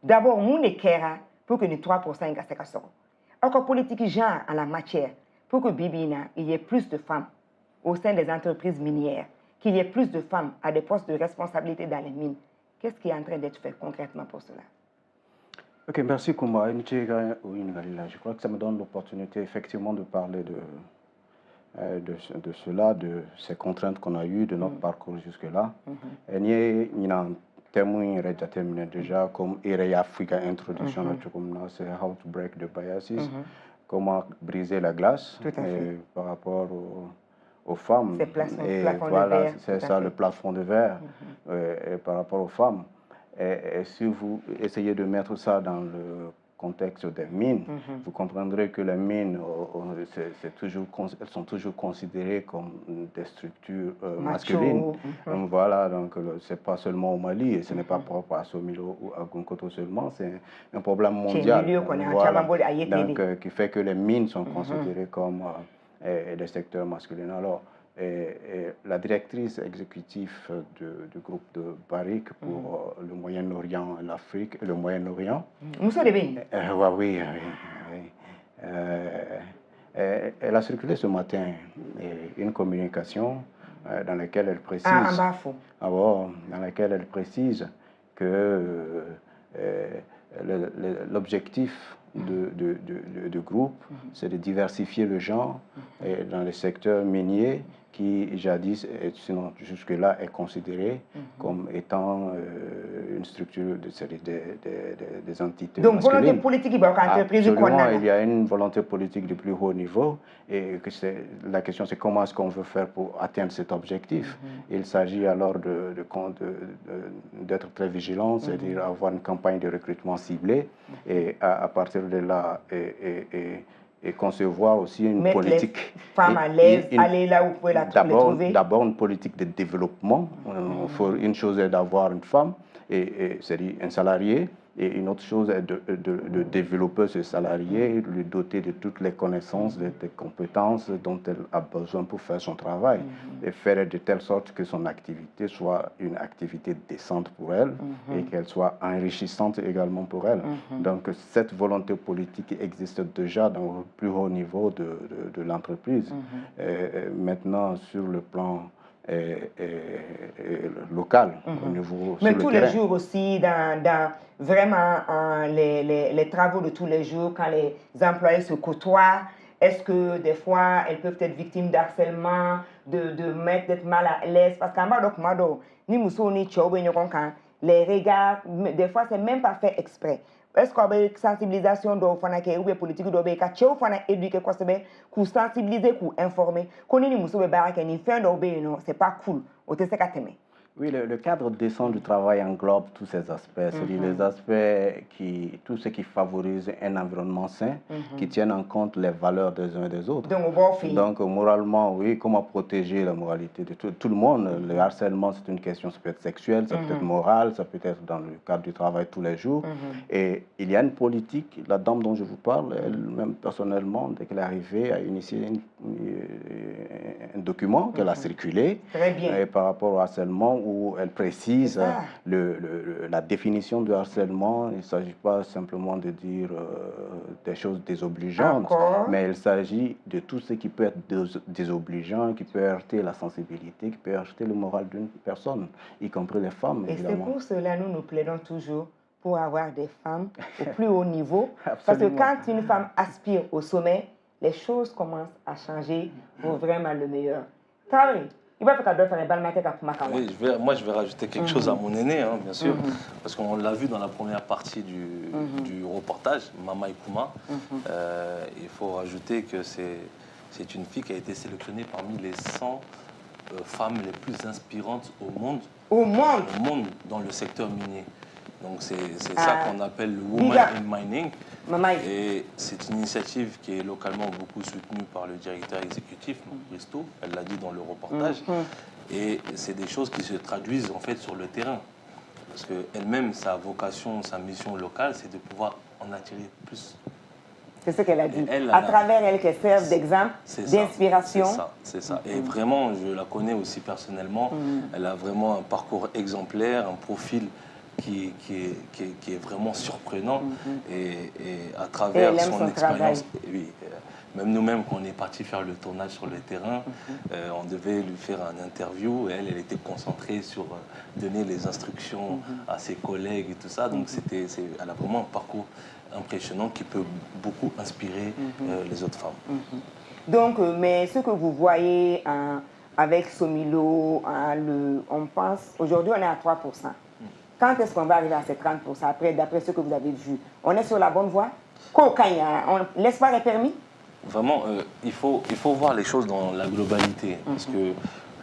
D'abord, moun ne kera pour que les 3% nga seka soko. Encore politique genre en la matière pour que Bibi na il y ait plus de femmes au sein des entreprises minières, qu'il y ait plus de femmes à des postes de responsabilité dans les mines. Qu'est-ce qui est en train d'être fait concrètement pour cela? Ok, merci Kumba. Je crois que ça me donne l'opportunité effectivement de parler de cela, de ces contraintes qu'on a eues, de notre parcours jusque-là. Et nous avons témoigné déjà comme Iraya Africa Introduction, c'est How to Break the Biases, comment briser la glace par rapport aux femmes. Et voilà, c'est ça le plafond de verre par rapport aux femmes. Et si vous essayez de mettre ça dans le contexte des mines, vous comprendrez que les mines, elles sont toujours considérées comme des structures masculines. Voilà, donc c'est pas seulement au Mali, et ce n'est pas propre à Somilo ou à Gunkoto seulement, c'est un problème mondial. Voilà, donc, qui fait que les mines sont considérées comme des secteurs masculins. Alors, la directrice exécutive du groupe de Barrick pour le Moyen-Orient et l'Afrique, le Moyen-Orient. Oui. Elle a circulé ce matin une communication dans laquelle elle précise, dans laquelle elle précise que l'objectif du groupe, c'est de diversifier le genre dans les secteurs miniers qui jadis, sinon jusque-là, est considéré comme étant une structure des entités donc, masculines. volonté politique, absolument, il y a une volonté politique du plus haut niveau et que la question c'est comment est-ce qu'on veut faire pour atteindre cet objectif. Il s'agit alors d'être très vigilant, c'est-à-dire avoir une campagne de recrutement ciblée et à partir de là et concevoir aussi une politique. Les femmes à l'aise, aller là où vous pouvez les trouver. D'abord une politique de développement. Une chose est d'avoir une femme, c'est-à-dire un salarié, et une autre chose est de développer ce salarié, lui doter de toutes les connaissances, des compétences dont elle a besoin pour faire son travail, et faire de telle sorte que son activité soit une activité décente pour elle et qu'elle soit enrichissante également pour elle. Donc cette volonté politique existe déjà dans le plus haut niveau de l'entreprise. Maintenant, sur le plan local, au niveau mais sur tous le les terrain. jours aussi, dans vraiment les travaux de tous les jours, quand les employés se côtoient, est-ce que des fois elles peuvent être victimes d'harcèlement, de mettre d'être mal à l'aise? Parce qu'en bas de ni muso ni tchao, les regards, des fois c'est même pas fait exprès. Est-ce qu'on a une sensibilisation ou une politique ou une éducation pour sensibiliser, pour informer? C'est pas cool. Oui, le cadre décent du travail englobe tous ces aspects, c'est-à-dire les aspects tout ce qui favorise un environnement sain, qui tienne en compte les valeurs des uns et des autres. Donc moralement, oui, comment protéger la moralité de tout le monde. Le harcèlement, c'est une question, ça peut être sexuelle, ça peut être moral, ça peut être dans le cadre du travail tous les jours. Et il y a une politique, la dame dont je vous parle, elle-même personnellement, dès qu'elle est arrivée, a initié un document qu'elle a circulé par rapport au harcèlement, où elle précise la définition du harcèlement. Il ne s'agit pas simplement de dire des choses désobligeantes, mais il s'agit de tout ce qui peut être désobligeant, qui peut heurter la sensibilité, qui peut heurter le moral d'une personne, y compris les femmes, évidemment. Et c'est pour cela que nous plaidons toujours pour avoir des femmes au plus haut niveau. Parce que quand une femme aspire au sommet, les choses commencent à changer pour vraiment le meilleur. Oui, moi je vais rajouter quelque chose à mon aîné, hein, bien sûr, parce qu'on l'a vu dans la première partie du reportage, Mama Ikuma. Il faut rajouter que c'est une fille qui a été sélectionnée parmi les 100 femmes les plus inspirantes au monde. Au monde dans le secteur minier. Donc c'est ça qu'on appelle le Women in Mining. Et c'est une initiative qui est localement beaucoup soutenue par le directeur exécutif, Risto, elle l'a dit dans le reportage. Et c'est des choses qui se traduisent en fait sur le terrain. Parce qu'elle-même, sa vocation, sa mission locale, c'est de pouvoir en attirer plus. C'est ce qu'elle a dit. À travers elle, qu'elle serve d'exemple, d'inspiration. C'est ça. Et vraiment, je la connais aussi personnellement. Elle a vraiment un parcours exemplaire, un profil qui est vraiment surprenant. Et à travers son expérience, même nous-mêmes, quand on est parti faire le tournage sur le terrain, on devait lui faire une interview. Et elle était concentrée sur donner les instructions à ses collègues et tout ça. Donc elle a vraiment un parcours impressionnant qui peut beaucoup inspirer les autres femmes. Donc, mais ce que vous voyez avec Somilo, on pense, aujourd'hui on est à 3%. Quand est-ce qu'on va arriver à ces 30% après, d'après ce que vous avez vu? On est sur la bonne voie? L'espoir est permis? Vraiment, il faut voir les choses dans la globalité. Parce que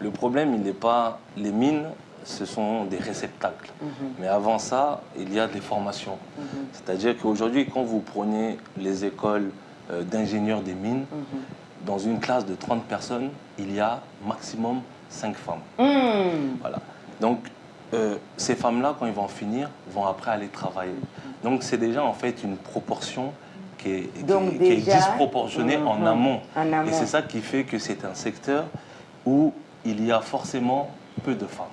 le problème, il n'est pas les mines, ce sont des réceptacles. Mais avant ça, il y a des formations. C'est-à-dire qu'aujourd'hui, quand vous prenez les écoles d'ingénieurs des mines, dans une classe de 30 personnes, il y a maximum 5 femmes. Voilà. Donc, ces femmes-là, quand ils vont finir, vont après aller travailler. Donc, c'est déjà en fait une proportion qui est disproportionnée en amont. Et c'est ça qui fait que c'est un secteur où il y a forcément peu de femmes.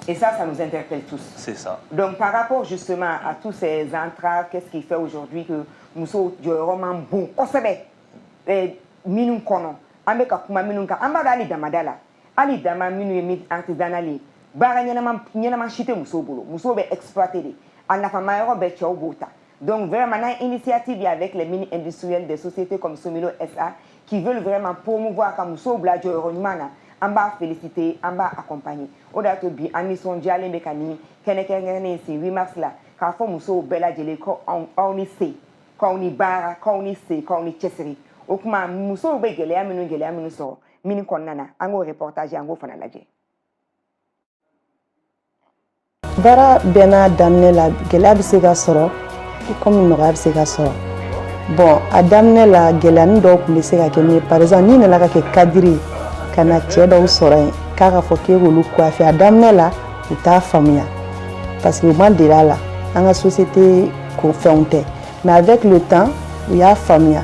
Et ça nous interpelle tous. C'est ça. Donc, par rapport justement à tous ces entraves, qu'est-ce qui fait aujourd'hui que nous sommes vraiment bons? On sait minun kono, ambe ka kuma minun ka amba ali damadala, ali dama minu yemi artisanali, bara nyama chite muso bolo, muso be exploité de, ana fama yoro be chao bota. Donc vraiment une initiative avec les mini industriels des sociétés comme Somilo SA qui veulent vraiment promouvoir comme muso bladjo eronimana, amba féliciter, amba accompagner. Oda to bi ami son diale mekani, kenekengene si 8 mars là, ka fo muso bela jele ko on se, ko ni bara, ko ni se, ko ni cheseri. Okuma muso be gelea minu so mini konnana ango reportage ango fana laje bara bena damne la gelea bi se ka soro comme no ga bi se ka soro bon a damne la gelea ndo ku bi se ka kemi par exemple ni na la ka ke kadiri kana che do soro ka ga fo ke wulu kwa fi a damne la uta famia parce que man de la anga société ko fonte mais avec le temps il y a famia.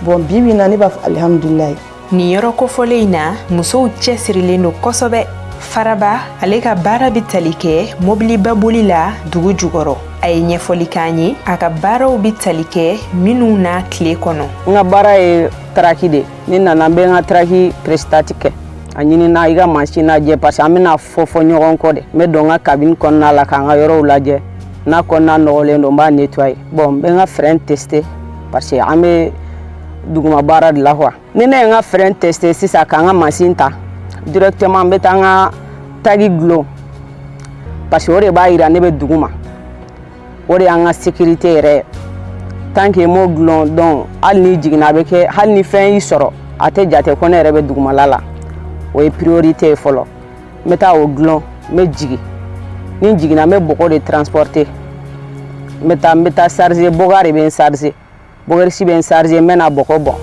Bon, bibi na ni ba alhamdulillah. Ni yoro ko foleina muso cɛsirilen do kosɛbɛ. Faraba ale ka baara bi tali kɛ mobili baboli la dugu jukɔrɔ. A ye ɲɛfɔli k'an ye a ka baaraw bi tali kɛ minnu na tile kɔnɔ. N ka baara ye traki de. Ni nana n bɛ n ka traki prestati kɛ. A ɲinina i ka mansin lajɛ parce que an bɛna fɔ ɲɔgɔn kɔ de. N bɛ don n ka cabine kɔnɔna la k'an ka yɔrɔw lajɛ. N'a kɔnɔna nɔgɔlen don n b'a nettoyer. Bon n bɛ n ka frein tester parce que an bɛ duguma baara de la quoi. Ni ne ye n ka frein tester sisan k'an ka mansin ta directement n bɛ taa n ka tagi gulon parce que o de b'a yira ne bɛ duguma. O de y'an ka sécurité yɛrɛ. Tant que m'o gulon donc hali ni jiginna a bɛ kɛ hali ni fɛn y'i sɔrɔ a tɛ jate ko ne yɛrɛ bɛ dugumala la. O ye priorité ye fɔlɔ. N bɛ taa o gulon n bɛ jigin. Ni n jiginna n bɛ bɔgɔ de transporter. N bɛ taa charger bɔgɔ de bɛ n charger. Bogersi ben charger mena boko bon.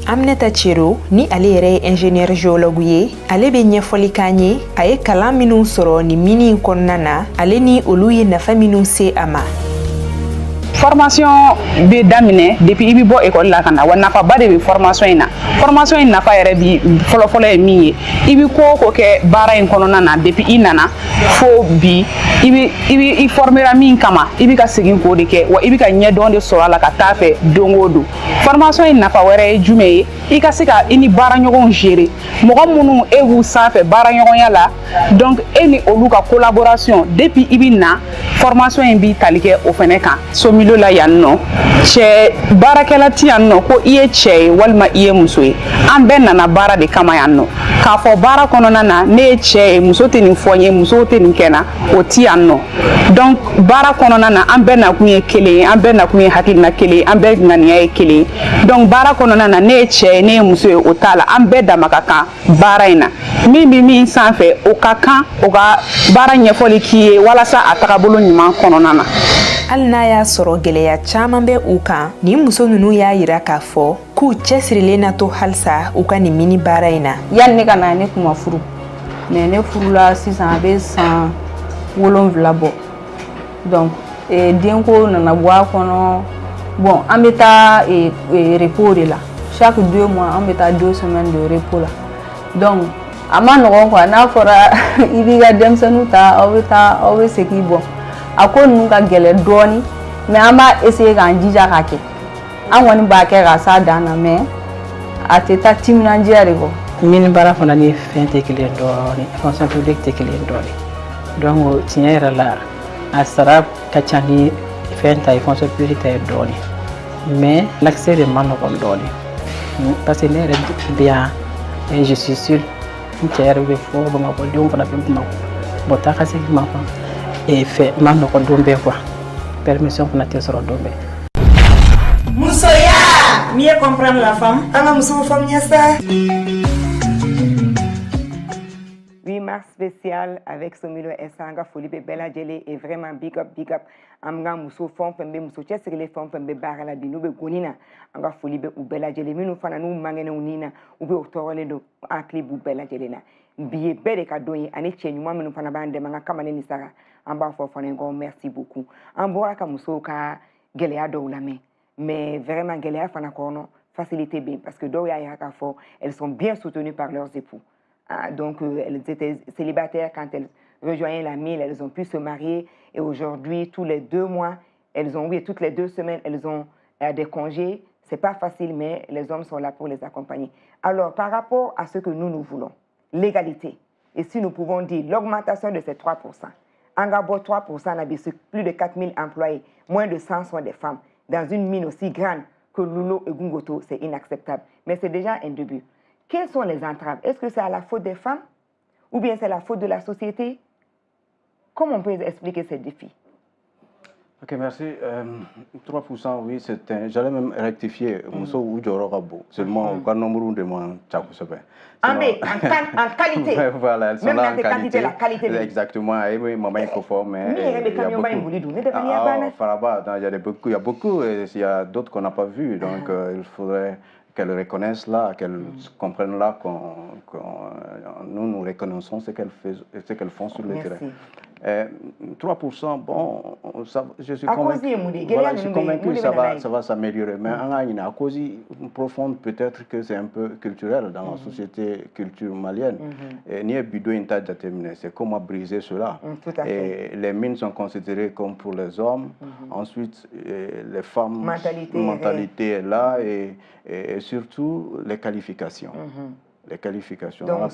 Aminata Chero ni ale yɛrɛ ye ingénieur géologue ye, ale bɛ ɲɛfɔli k'an ye, a ye kalan minnu sɔrɔ ni mini kɔnɔna na, ale ni olu ye nafa minnu se a ma. Formation be damine depuis ibi bo école la kana wa nafa ba de be formation ina nafa yɛrɛ bi fɔlɔ ye min ye ibi ko kɛ baara in kɔnɔna na depuis i nana fo bi ibi formera min kama ibi ka segin ko de kɛ wa ibi ka ɲɛdɔn de sɔrɔ la ka taa fɛ don o don formation in nafa wɛrɛ ye jumɛn ye i ka se ka i ni baara ɲɔgɔnw gérer mɔgɔ minnu e b'u sanfɛ baara ɲɔgɔnya la donc e ni olu ka collaboration depuis ibi na formation in bi tali kɛ o fɛnɛ kan Somilo somilo la yan nɔ cɛ baarakɛla ti yan nɔ ko i ye cɛ ye walima i ye muso ye an bɛɛ nana baara de kama yan nɔ k'a fɔ baara kɔnɔna na ne ye cɛ ye muso tɛ nin fɔ n ye muso tɛ nin kɛ na o ti yan nɔ donc baara kɔnɔna na an bɛɛ nakun ye kelen ye an bɛɛ nakun ye hakilina kelen ye an bɛɛ ŋaniya ye kelen ye donc baara kɔnɔna na ne ye cɛ ye ne ye muso ye o t'a la an bɛɛ dama ka kan baara in na min bɛ min sanfɛ o ka kan o ka baara ɲɛfɔli k'i ye walasa a tagabolo ɲuman kɔnɔna na. hali n'a y'a sɔrɔ gwɛlɛya caaman bɛ u kan ni muso ninnu y'a yira k'a fɔ k'u cɛsirilen na to halisa u ka nin mini baara in na. yanni ne ka na ne tun ma furu mais ne furula sisan a bɛ san 7 bɔ donc denko nana bɔ a kɔnɔ bon an bɛ taa repos de la chaque 2 mois an bɛ taa 2 semaines de repos la donc a ma nɔgɔn quoi n'a fɔra i b'i ka denmisɛnninw ta aw bɛ taa aw bɛ segin bɔ a ko ninnu ka gɛlɛn dɔɔni mais an b'a essayer k'an jija k'a kɛ an kɔni b'a kɛ ka s'a dan na mais a tɛ taa timinandiya de kɔ. mini baara fana ni fɛn tɛ kelen dɔɔni fonction publique tɛ kelen dɔɔni donc tiɲɛ yɛrɛ la a sara ka ca ni fɛn ta ye fonction publique ta ye dɔɔni mais l'accès de ma nɔgɔn dɔɔni parce que ne yɛrɛ bɛ yan et je suis sûr n cɛ yɛrɛ bɛ fɔ bamakɔ denw fana bɛ bamakɔ bon taa ka segin ma kɔnɔ et fɛ ma nɔgɔn don bɛɛ quoi permission fana tɛ sɔrɔ don bɛɛ. musoya mieux comprendre la femme an ka musow faamuya sa. 8 mars spécial avec Somilo Essa an ka foli bɛ bɛɛ lajɛlen et vraiment big up an ka muso fɛn fɛn bɛ muso cɛsirilen fɛn fɛn bɛ baara la bi n'u bɛ goni na an ka foli bɛ u bɛɛ lajɛlen minnu fana n'u mangɛnɛw ni na u bɛ u tɔɔrɔlen don an hakili b'u bɛɛ lajɛlen na bi ye bɛɛ de ka don ye ani cɛ ɲuman minnu fana b'an dɛmɛ an ka kamalen ni sara an b'a fɔ fana ko merci beaucoup an bɔra ka musow ka gɛlɛya dɔw lamɛn mais vraiment gɛlɛya fana kɔnɔ facilité bɛ yen parce que dɔw y'a yira k'a fɔ elles sont bien soutenues par leurs époux. Donc elles étaient célibataires quand elles rejoignaient la mine, elles ont pu se marier et aujourd'hui tous les 2 mois, toutes les 2 semaines, elles ont des congés. C'est pas facile mais les hommes sont là pour les accompagner. Alors par rapport à ce que nous voulons, l'égalité, et si nous pouvons dire l'augmentation de ces 3%, en Gabon 3%, on a plus de 4000 employés, moins de 100 sont des femmes. Dans une mine aussi grande que Lulo et Gungoto, c'est inacceptable. Mais c'est déjà un début. Quelles sont les entraves? Est-ce que c'est à la faute des femmes ou bien c'est la faute de la société? Comment on peut expliquer ces défis? Ok, merci. 3%, oui, j'allais même rectifier. Seulement, au nombre de moi, en qualité. Voilà, elles sont là en qualité. La qualité. Exactement. Et oui, maman, il faut former. Il y a beaucoup, il y a d'autres qu'on n'a pas vus. Donc, il faudrait qu'elles reconnaissent là, qu'elles comprennent là nous reconnaissons ce qu'elles font sur le terrain. 3%, bon, je suis convaincu que ça va s'améliorer. Mais à cause profonde, peut-être que c'est un peu culturel dans la société culture malienne. C'est comment briser cela. Et les mines sont considérées comme pour les hommes. Ensuite, les femmes, mentalité est là et surtout les qualifications. Les qualifications. Donc,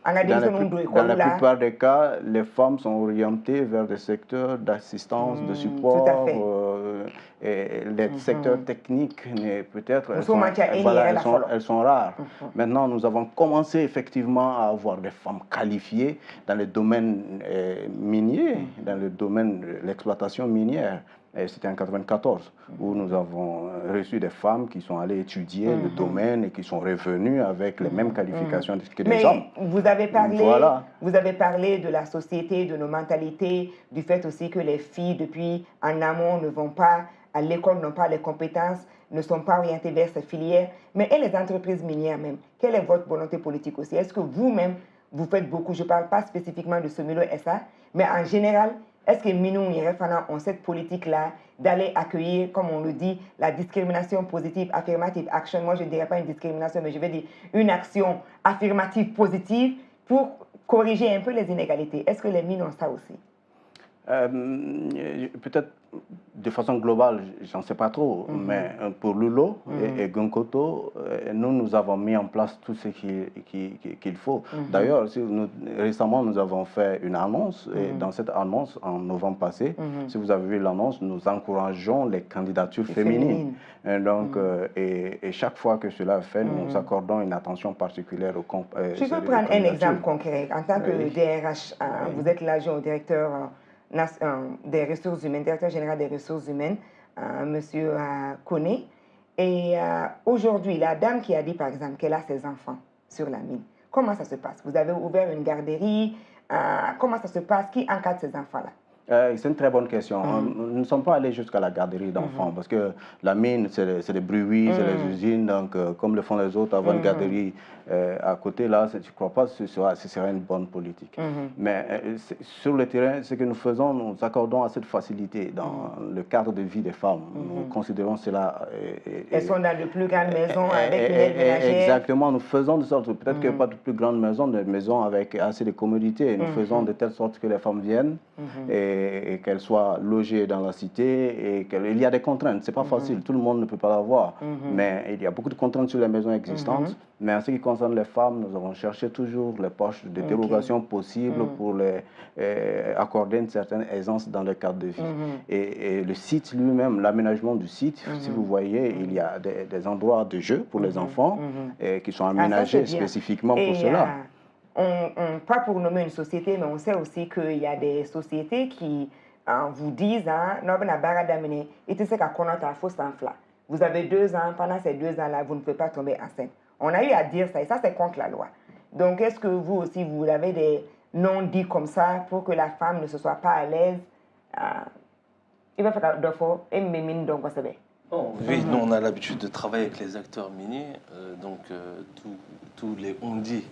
dans la plupart des cas, les femmes sont orientées vers des secteurs d'assistance, de support, et les secteurs techniques, peut-être, elles sont rares. Maintenant, nous avons commencé effectivement à avoir des femmes qualifiées dans le domaine minier, dans le domaine de l'exploitation minière. C'était en 1994 où nous avons reçu des femmes qui sont allées étudier le domaine et qui sont revenues avec les mêmes qualifications que les hommes. Vous avez parlé de la société, de nos mentalités, du fait aussi que les filles depuis en amont ne vont pas à l'école, n'ont pas les compétences, ne sont pas orientées vers ces filières. Mais et les entreprises minières même, quelle est votre volonté politique aussi? Est-ce que vous-même, vous faites beaucoup, je ne parle pas spécifiquement de Somilo Essa, mais en général, est-ce que Minou Nirefana ont cette politique-là d'aller accueillir, comme on le dit, la discrimination positive, affirmative action? Moi, je ne dirais pas une discrimination, mais je vais dire une action affirmative positive pour corriger un peu les inégalités. Est-ce que les mines ont ça aussi? Peut-être de façon globale, j'en sais pas trop, mais pour Lulo et Gunkoto, nous avons mis en place tout ce qu'il faut. D'ailleurs, récemment, nous avons fait une annonce, et dans cette annonce, en novembre passé, si vous avez vu l'annonce, nous encourageons les candidatures féminines. Et donc, et chaque fois que cela est fait, nous accordons une attention particulière aux Je peux prendre un exemple concret. En tant que DRH, vous êtes l'adjoint au directeur des ressources humaines, directeur général des ressources humaines, Monsieur Koné. Et aujourd'hui, la dame qui a dit, par exemple, qu'elle a ses enfants sur la mine, comment ça se passe? Vous avez ouvert une garderie, comment ça se passe? Qui encadre ces enfants-là? C'est une très bonne question. Nous ne sommes pas allés jusqu'à la garderie d'enfants parce que la mine, c'est des bruits, c'est les usines, donc comme le font les autres, avoir une garderie à côté, là, je ne crois pas que ce serait une bonne politique. Mais sur le terrain, ce que nous faisons, nous accordons assez de facilité dans le cadre de vie des femmes. Nous considérons cela... Elles sont dans de plus grandes maisons avec une aide ménagère. Exactement, nous faisons de sorte, peut-être qu'il n'y a pas de plus grandes maisons, des maisons avec assez de commodités. Nous faisons de telle sorte que les femmes viennent et qu'elles soient logées dans la cité. Et il y a des contraintes, c'est pas facile, tout le monde ne peut pas l'avoir. Mais il y a beaucoup de contraintes sur les maisons existantes. Mais en ce qui concerne les femmes, nous avons cherché toujours les poches de dérogation possibles pour les accorder une certaine aisance dans le cadre de vie. Et le site lui-même, l'aménagement du site, si vous voyez, il y a des endroits de jeu pour les enfants qui sont aménagés spécifiquement pour cela. Pas pour nommer une société, mais on sait aussi qu'il y a des sociétés qui vous disent, vous avez 2 ans, pendant ces 2 ans-là, vous ne pouvez pas tomber enceinte. On a eu à dire ça, et ça c'est contre la loi. Donc est-ce que vous aussi, vous avez des noms dits comme ça pour que la femme ne se soit pas à l'aise? Il va faire d'offre et mémine donc ça va. Oui, nous on a l'habitude de travailler avec les acteurs miniers, donc tous les on-dit,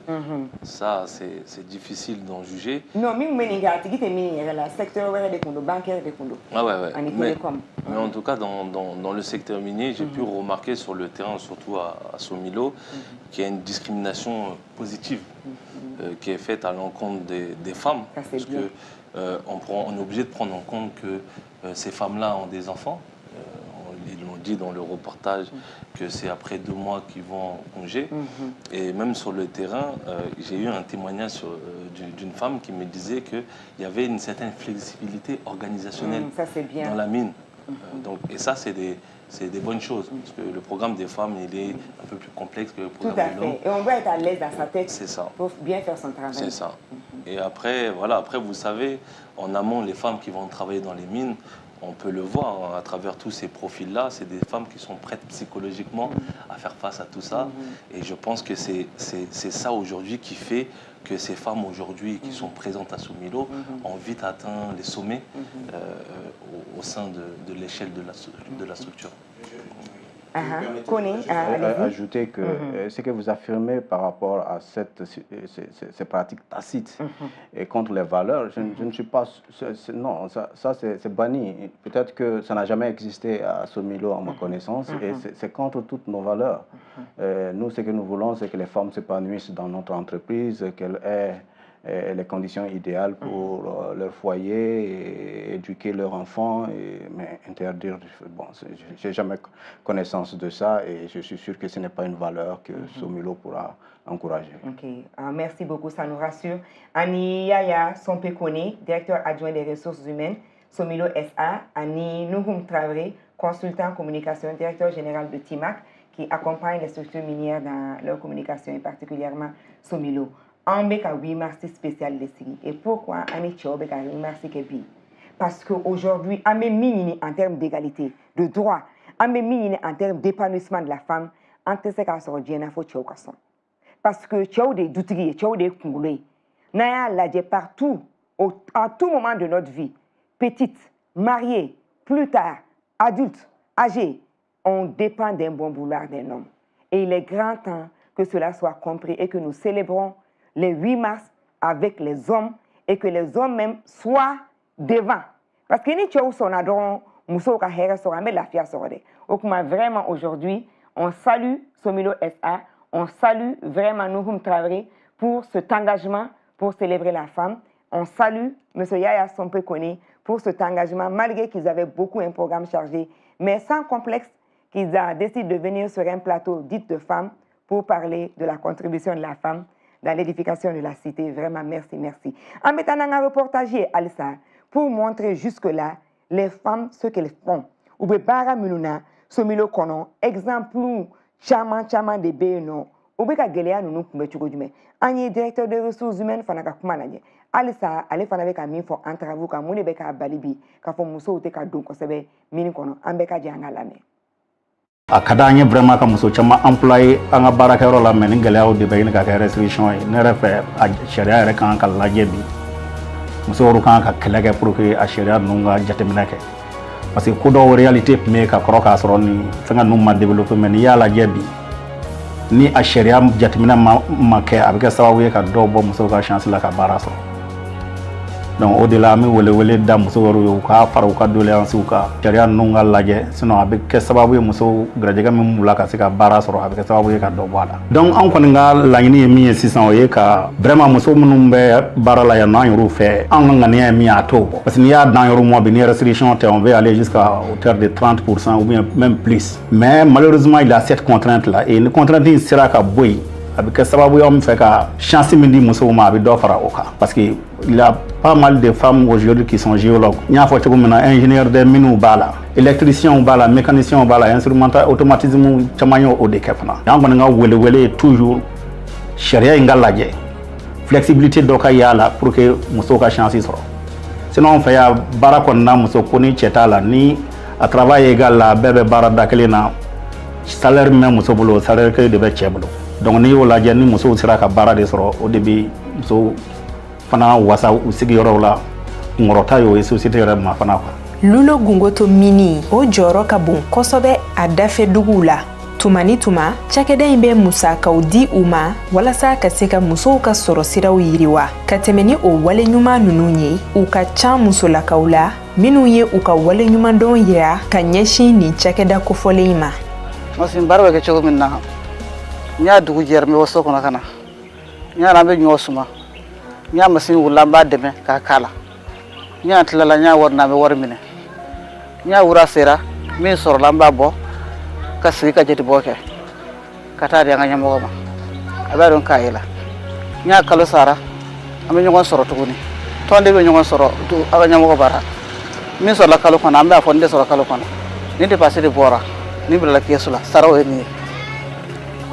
ça c'est difficile d'en juger. Non, mais le secteur bancaire des condos. Ah ouais. Mais en tout cas, dans le secteur minier, j'ai pu remarquer sur le terrain, surtout à Somilo, qu'il y a une discrimination positive qui est faite à l'encontre des femmes. Ça, parce qu'on est obligé de prendre en compte que ces femmes-là ont des enfants. Ils l'ont dit dans le reportage que c'est après 2 mois qu'ils vont en congé. Et même sur le terrain, j'ai eu un témoignage d'une femme qui me disait qu'il y avait une certaine flexibilité organisationnelle dans la mine. Et ça, c'est des bonnes choses. Parce que le programme des femmes, il est un peu plus complexe que le programme de l'homme. Et on doit être à l'aise dans sa tête pour bien faire son travail. C'est ça. Et après, après, vous savez, en amont, les femmes qui vont travailler dans les mines, on peut le voir à travers tous ces profils-là, c'est des femmes qui sont prêtes psychologiquement à faire face à tout ça. Et je pense que c'est ça aujourd'hui qui fait que ces femmes aujourd'hui qui sont présentes à Somilo ont vite atteint les sommets au sein de l'échelle de la structure. Ajouter que ce que vous affirmez par rapport à ces pratiques tacites et contre les valeurs, je ne suis pas... Non, ça c'est banni. Peut-être que ça n'a jamais existé à Somilo, à ma connaissance, et c'est contre toutes nos valeurs. Nous, ce que nous voulons, c'est que les femmes s'épanouissent dans notre entreprise, qu'elles aient les conditions idéales pour leur foyer, et éduquer leurs enfants, mais interdire... Bon, je n'ai jamais connaissance de ça et je suis sûr que ce n'est pas une valeur que Somilo pourra encourager. Ok, merci beaucoup, ça nous rassure. Annie Yaya Sompekone, directeur adjoint des ressources humaines, Somilo SA. Annie Nouhoum Traoré, consultant en communication, directeur général de TIMAC, qui accompagne les structures minières dans leur communication et particulièrement Somilo. On a un 8 mars spécial de série. Et pourquoi on a un 8 mars kebi? Parce qu'aujourd'hui, on est mis en termes d'égalité, de droit, on est mis en termes d'épanouissement de la femme, on te sait qu'à ce moment parce que tu as des doutries, tu as des coulées. Naya l'a dit partout, à tout moment de notre vie, petite, mariée, plus tard, adulte, âgée, on dépend d'un bon vouloir d'un homme. Et il est grand temps que cela soit compris et que nous célébrons le 8 mars avec les hommes et que les hommes même soient devant. Parce que ni tu as son adron, Mousso Kahera sera, mais la fia sera. Donc, vraiment, aujourd'hui, on salue Somilo SA, on salue vraiment Nouhoum Traoré pour cet engagement pour célébrer la femme. On salue M. Yaya Sompekone pour cet engagement, malgré qu'ils avaient beaucoup un programme chargé. Mais sans complexe, qu'ils ont décidé de venir sur un plateau dit de femmes pour parler de la contribution de la femme dans l'édification de la cité. Vraiment, merci, merci. En mettant un reportage Alissa pour montrer jusque-là les femmes ce qu'elles font. Ou bien, bara minuna, somilo kono, exemple, chaman de béno. Ou bien, gélea nous pouvons tuer. Anye directeur des ressources humaines, fanaka kumanaje. Alissa, allez fan avec un mifo entre vous, comme on est beka balibi, quand on mousso ou te ka donc, on se fait mini kono, ambeka jana lame. A ka d'an ye vraiment ka muso caman employé an ka baarakɛyɔrɔ la mais ni gɛlɛyaw de bɛ ɲini ka kɛ restriction ye ne yɛrɛ fɛ a sariya yɛrɛ kan ka lajɛ bi muso yɛrɛ kan ka kɛlɛ kɛ pour que a sariya ninnu ka jateminɛ kɛ parce que ko dɔw réalité tun bɛ ka kɔrɔ k'a sɔrɔ ni fɛngɛ ninnu ma développé mais n'i y'a lajɛ bi ni a sariya jateminɛ ma kɛ a bɛ kɛ sababu ye ka dɔw bɔ musow ka chance la ka baara sɔrɔ donc au delà an bɛ welewele da muso yɛrɛw ye u ka fara u ka doléance ka sariya ninnu ka lajɛ sinon a bɛ kɛ sababu ye muso garijɛgɛ min b'u la ka se ka baara sɔrɔ a bɛ kɛ sababu ye ka dɔ bɔ a la donc an kɔni ka laɲini ye min ye sisan o ye ka vraiment muso minnu bɛ baara la yan nɔ an yɛrɛw fɛ an ka ŋaniya ye min ye a t'o bɔ parce que n'i y'a dan yɔrɔ min bi ni restriction tɛ on veut aller jusqu'à hauteur de 30% ou bien même plus mais malheureusement il y a cette contrainte là et ni contrainte in sera ka bɔ yen a bɛ kɛ sababu ye an bɛ fɛ ka chance min di musow ma a bɛ dɔ fara o kan parce que il y a pas mal de femmes aujourd'hui qui sont géologues. Il y a ingénieurs de mines bala, électriciens bala, mécaniciens bala, instrumental automatisme chamayo au décapana. Il y a wele toujours charia ingalaje. Flexibilité doka yala pour que muso ka chance soro. Sinon on fait ya barakon na muso koni chetala ni à travail égal la bébé barada kelena salaire même muso bolo salaire que de be cheblo. Donc ni o la jeni muso sira ka bara de soro au début muso fana wasa usigi yɔrɔw la ngɔrɔta y'o ye société yɛrɛ ma fana quoi. Lulo Gungoto Mini o jɔyɔrɔ ka bon kosɛbɛ a dafe duguw la. Tuma ni tuma, cakɛda in bɛ musakaw di u ma walasa ka se ka musow ka sɔrɔ siraw yiriwa. Ka tɛmɛ ni o wale ɲuman ninnu ye, u ka ca musolakaw la minnu ye u ka wale ɲuman dɔn yira ka ɲɛsin nin cakɛda kofɔlen in ma. Masin baara bɛ kɛ cogo min na, n y'a dugu jɛra n bɛ bɔ so kɔnɔ ka na. N y'a la n bɛ ɲɔ suma. N y'a machine wula n b'a dɛmɛ k'a k'a la. N y'a tilala n y'a wari na n bɛ wari minɛ. N y'a wura sera min sɔrɔla n b'a bɔ ka sigi ka jatibɔ kɛ ka taa di an ka ɲɛmɔgɔ ma a b'a dɔn k'a ye la. N y'a kalo sara an bɛ ɲɔgɔn sɔrɔ tuguni tɔn de bɛ ɲɔgɔn sɔrɔ an ka ɲɛmɔgɔ bara min sɔrɔla kalo kɔnɔ an b'a fɔ n tɛ sɔrɔ kalo kɔnɔ ni dépassé de bɔra ni bilala keesu la saraw ye nin ye.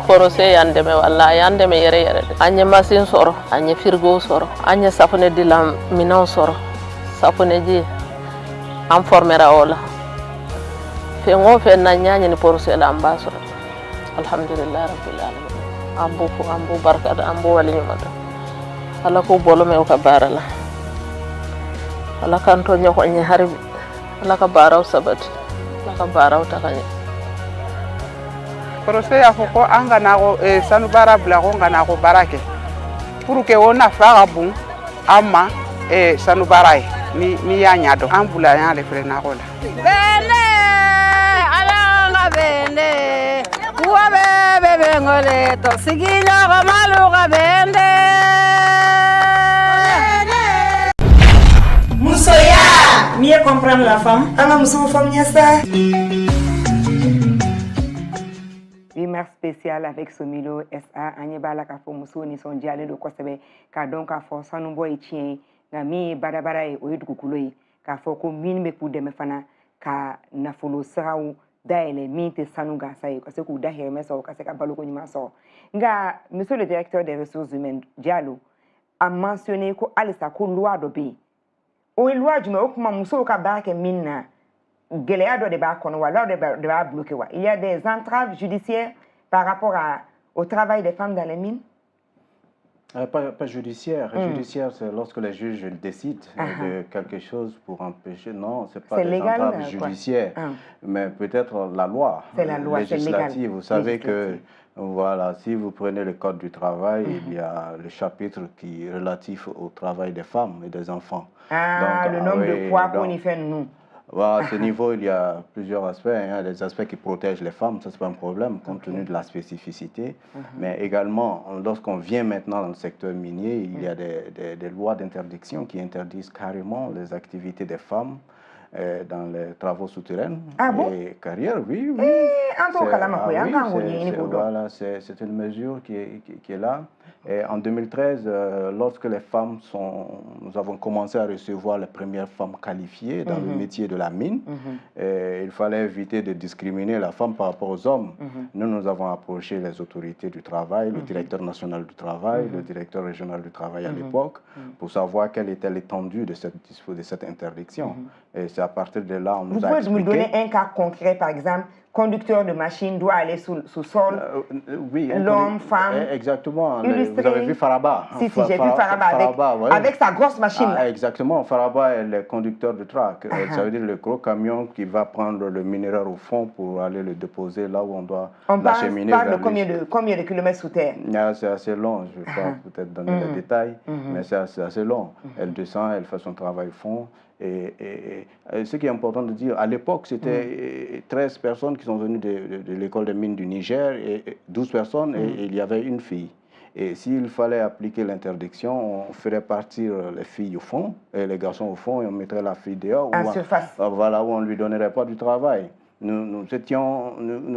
Korose y'an dɛmɛ wala a y'an dɛmɛ yɛrɛ yɛrɛ de an ye machine sɔrɔ an ye frigo sɔrɔ an ye safunɛ dilan minɛnw sɔrɔ safunɛji an formera o la fɛn o fɛn na n y'a ɲini Korose la an b'a sɔrɔ alhamdulilahi rabbil alamin an b'o fo an b'o barika da an b'o waleɲuman dɔn ala k'o bɔlɔ mɛn u ka baara la ala k'an to ɲɔgɔn ɲɛ hali bi ala ka baaraw sabati ala ka baaraw ta ka ɲɛ. Korose y'a fɔ ko an kana sanu baara bila ko n kana ko baara kɛ pour que o nafa ka bon an ma sanu baara ye ni y'a ɲɛdɔn an bula an y'ale filɛ nakɔ la. Bene ala ka bene wa bɛ ngole to sigi ɲɔgɔn malu ka bene. Musoya mieux comprendre la femme ana muso famille ça. Remarque spéciale avec Somilo SA Anyebala Kafo Muso ni son diale de Kosebe ka donc a force sanu boy tien na mi barabara e o edukulo ka fo ko min be ku de me fana ka na folo sraw daele mi te sanu ga sai ko se ku da here meso ka se ka baloko nyima so nga monsieur le directeur des ressources humaines Diallo a mentionné ko alisa ko loi do be o loi du me o kuma muso ka ba ke minna geleado de ba kono wala de ba bloqué wa il y a des entraves judiciaires par rapport au travail des femmes dans les mines. Pas judiciaire. Judiciaire, c'est lorsque les juges décident de quelque chose pour empêcher. Non, c'est pas des entraves judiciaires. Mais peut-être la loi, législative. Vous savez que, voilà, si vous prenez le code du travail, il y a le chapitre qui est relatif au travail des femmes et des enfants. Donc, le nombre de poids qu'on y fait, nous. À ce niveau, il y a plusieurs aspects. Il y a des aspects qui protègent les femmes, ça c'est pas un problème, compte tenu de la spécificité. Mais également, lorsqu'on vient maintenant dans le secteur minier, il y a des lois d'interdiction qui interdisent carrément les activités des femmes dans les travaux souterrains et carrières, oui. C'est une mesure qui est là. Et en 2013, lorsque nous avons commencé à recevoir les premières femmes qualifiées dans le métier de la mine, il fallait éviter de discriminer la femme par rapport aux hommes. Nous avons approché les autorités du travail, le directeur national du travail, le directeur régional du travail à l'époque, pour savoir quelle était l'étendue de cette interdiction. Et c'est à partir de là, on nous a expliqué... Vous pouvez me donner un cas concret, par exemple, conducteur de machine doit aller sous sol, oui, l'homme, femme. Exactement. Illustré. Vous avez vu Faraba. Si, j'ai vu Faraba avec sa grosse machine. Exactement. Faraba est le conducteur de track. Ça veut dire le gros camion qui va prendre le minéral au fond pour aller le déposer là où on doit l'acheminer. On parle de combien de kilomètres sous terre? C'est assez long. Je ne vais pas peut-être donner les détails, mais c'est assez long. Elle descend, elle fait son travail au fond. Et ce qui est important de dire, à l'époque, c'était 13 personnes qui sont venues de l'école des mines du Niger, et 12 personnes, et il y avait une fille. Et s'il fallait appliquer l'interdiction, on ferait partir les filles au fond, et les garçons au fond, et on mettrait la fille dehors, voilà, où on ne lui donnerait pas du travail. Nous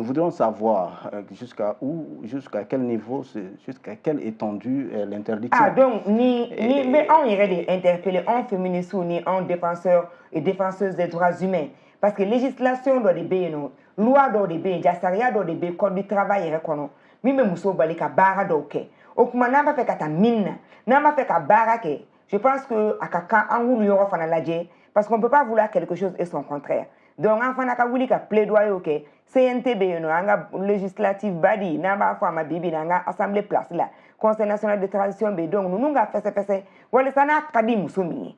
voudrions savoir jusqu'à quel niveau, jusqu'à quelle étendue est l'interdiction. Donc, mais on irait interpeller un féministe ou un défenseur et défenseuse des droits humains. Parce que législation doit des bénéfices, loi doit des bénéfices, jasaria doit des bénéfices, code du travail est reconnu. Mais nous sommes balika bara doke. Au kuma n'a pas fait qu'à ta mine, n'a pas fait qu'à bara que. Je pense que à kaka angulu yoro fana ladje, parce qu'on peut pas vouloir quelque chose et son contraire. Donc, on a un plaidoyer, ok. CNTB, anga législative body, namba fama bibi, nanga assemblée place là. Conseil national de transition, donc nous avons fait. Voilà, ça n'a académie soumi.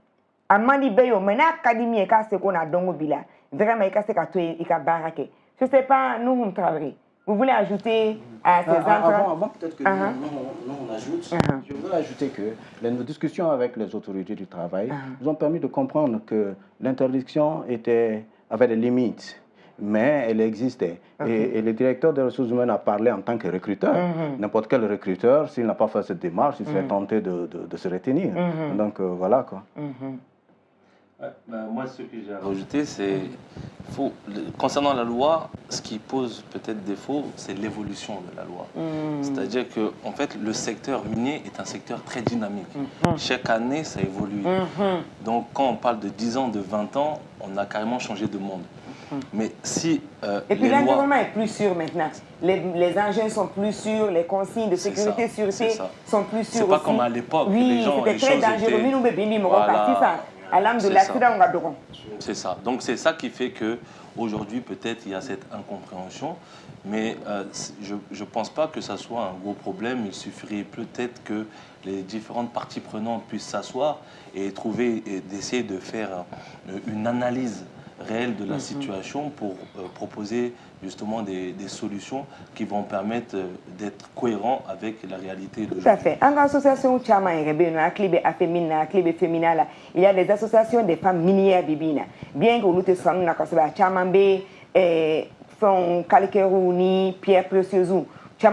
Amandi beyo, mais n'a académie et casse qu'on a dongo bila. Vraiment, il casse qu'à toi et qu'à barraquer. Je sais pas, nous on travaille. Vous voulez ajouter à ces avant peut-être que nous on ajoute. Je voudrais ajouter que nos discussions avec les autorités du travail nous ont permis de comprendre que l'interdiction avait des limites, mais elle existait. Et le directeur des ressources humaines a parlé en tant que recruteur. N'importe quel recruteur, s'il n'a pas fait cette démarche, il serait tenté de se retenir. Donc voilà quoi. Moi, ce que j'ai rajouté, c'est concernant la loi, ce qui pose peut-être défaut, c'est l'évolution de la loi. C'est-à-dire que, en fait, le secteur minier est un secteur très dynamique. Chaque année, ça évolue. Donc, quand on parle de 10 ans, de 20 ans, on a carrément changé de monde. Mais si et puis l'environnement est plus sûr maintenant. Les engins sont plus sûrs, les consignes de sécurité, sûreté sont plus sûres. C'est pas comme à l'époque. Oui, c'était très dangereux. C'est ça. Donc c'est ça qui fait que aujourd'hui peut-être il y a cette incompréhension, mais je ne pense pas que ça soit un gros problème. Il suffirait peut-être que les différentes parties prenantes puissent s'asseoir et d'essayer de faire une analyse réelle de la situation pour proposer justement des solutions qui vont permettre d'être cohérents avec la réalité d'aujourd'hui. Tout à fait. En association il y a des associations des femmes minières bibina. Bien que nous te sommes font calcaire ni pierre précieuse. C'est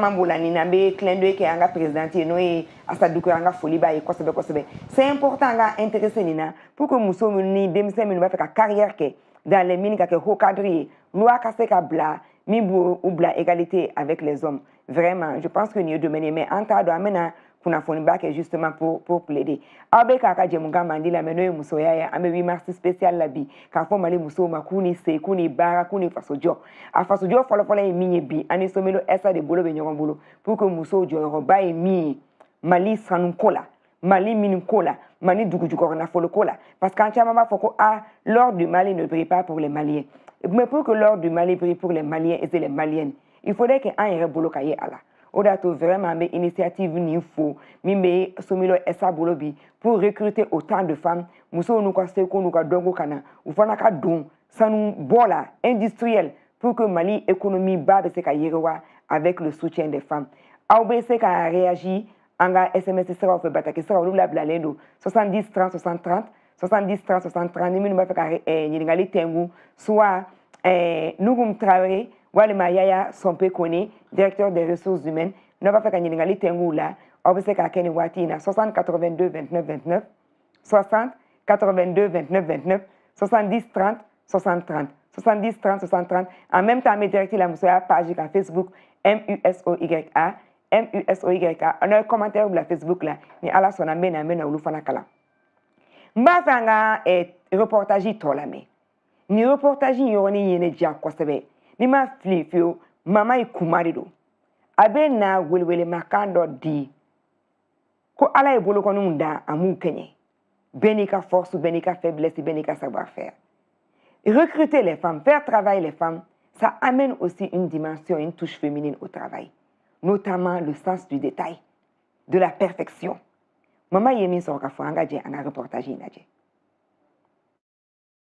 important d'intéresser pour que nous soyons une carrière dans les mines qui sont cadrées, loi égalité avec les hommes. Vraiment, je pense que nous devons mais en tas de amena pour justement pour plaider. Avec la merci spécial la bi quand faut mali muso makuni se kuni bara kuni fasojo a fasojo folo minye bi ani somelo esa de bolo be bolo pour que muso jo roba mi mali sanunkola mali minunkola mani dugujuko na folo kola parce qu'en chama foko l'or du Mali ne brille pas pour les Maliens, mais pour que l'or du Mali brille pour les Maliens et les Maliennes, il faudrait que un yere bolo kaye ala odato vraiment mais initiative ni fo mimbe somilo esa bolobi pour recruter autant de femmes muso nous ko seko nous ko dongo kana ou fana ka don sanu bola industriel pour que Mali économie ba be se ka yerewa avec le soutien des femmes AOBC qui a réagi anga SMS sera fait bataki sera blabla lendo 70 30 60 30 70 30 60 30 ni ba feka ɲininkali tengu soit Nougoum Traoré walima Yaya Sompe Kone, directeur des ressources humaines, n'a pas fait ɲininkali tengu la aw bɛ se k'a kɛ nin waati in na 60 82 29 29 60 82 29 29 70 30 60 30 70 30 60 30 en même temps an bɛ direct la musoya page kan Facebook MUSOYA MUSOYA on a commentaire bila Facebook la ni ala sɔnna n bɛ na olu fana kalan n b'a fɛ an ka reportage tɔ lamɛn ni reportage in yɔrɔnin ye ne diya kosɛbɛ ni ma fili fiyewu mama ye kuma de don a bɛ na welewelemakan dɔ di ko ala ye bolokɔniw da a m'u kɛɲɛ bɛɛ n'i ka force bɛɛ n'i ka faiblesse bɛɛ n'i ka savoir-faire. Recruter les femmes, faire travailler les femmes, ça amène aussi une dimension, une touche féminine au travail, notamment le sens du détail, de la perfection. Maman Yemi Sorkafo angaje anga reportage inaje.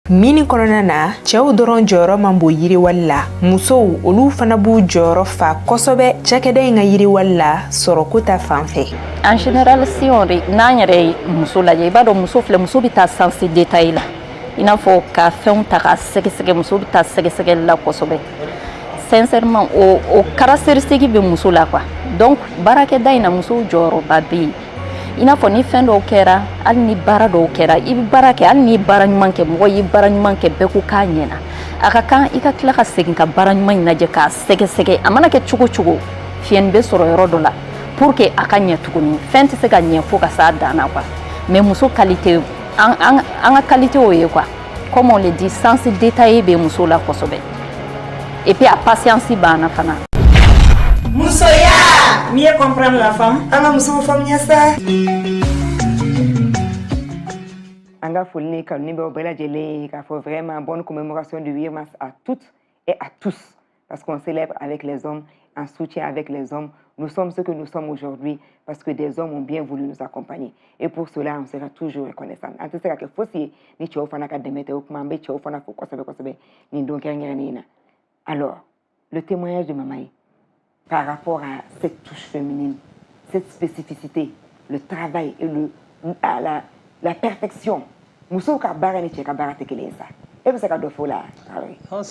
Mini kɔnɔna na cɛw dɔrɔn jɔyɔrɔ man bon yiriwali la musow olu fana b'u jɔyɔrɔ fa kosɛbɛ cakɛda in ka yiriwali la sɔrɔko ta fanfɛ. En général si on n'an yɛrɛ ye muso lajɛ i b'a dɔn muso filɛ muso bɛ taa sens détail la i n'a fɔ ka fɛnw ta ka sɛgɛsɛgɛ muso bɛ taa sɛgɛsɛgɛli la kosɛbɛ sincèrement o caractéristique bɛ muso la quoi donc baarakɛda in na musow jɔyɔrɔba bɛ yen i n'a fɔ ni fɛn dɔw kɛra hali ni baara dɔw kɛra i bɛ baara kɛ hali ni baara ɲuman kɛ mɔgɔ ye baara ɲuman kɛ bɛɛ ko k'a ɲɛna a ka kan i ka tila ka segin ka baara ɲuman in lajɛ k'a sɛgɛsɛgɛ a mana kɛ cogo cogo fiɲɛni bɛ sɔrɔ yɔrɔ dɔ la pour que a ka ɲɛ tuguni fɛn tɛ se ka ɲɛ fo ka s'a dan na quoi mais muso qualité an ka qualité o ye quoi comme on le dit sens détaillé bɛ muso la kosɛbɛ et puis a patience banna fana. Musoya, mieux comprendre la femme. Anga muso femme nyasa. Anga folini kaluni be obela jele ka faut vraiment bonne commémoration du 8 mars à toutes et à tous parce qu'on célèbre avec les hommes, en soutien avec les hommes. Nous sommes ce que nous sommes aujourd'hui parce que des hommes ont bien voulu nous accompagner et pour cela on sera toujours reconnaissant. En tout cas que fosi ni chou fana ka demete o kuma be chou fana ko kosebe ni donc na. Alors, le témoignage de Mamaï par rapport à cette touche féminine, cette spécificité, le travail et la perfection. C'est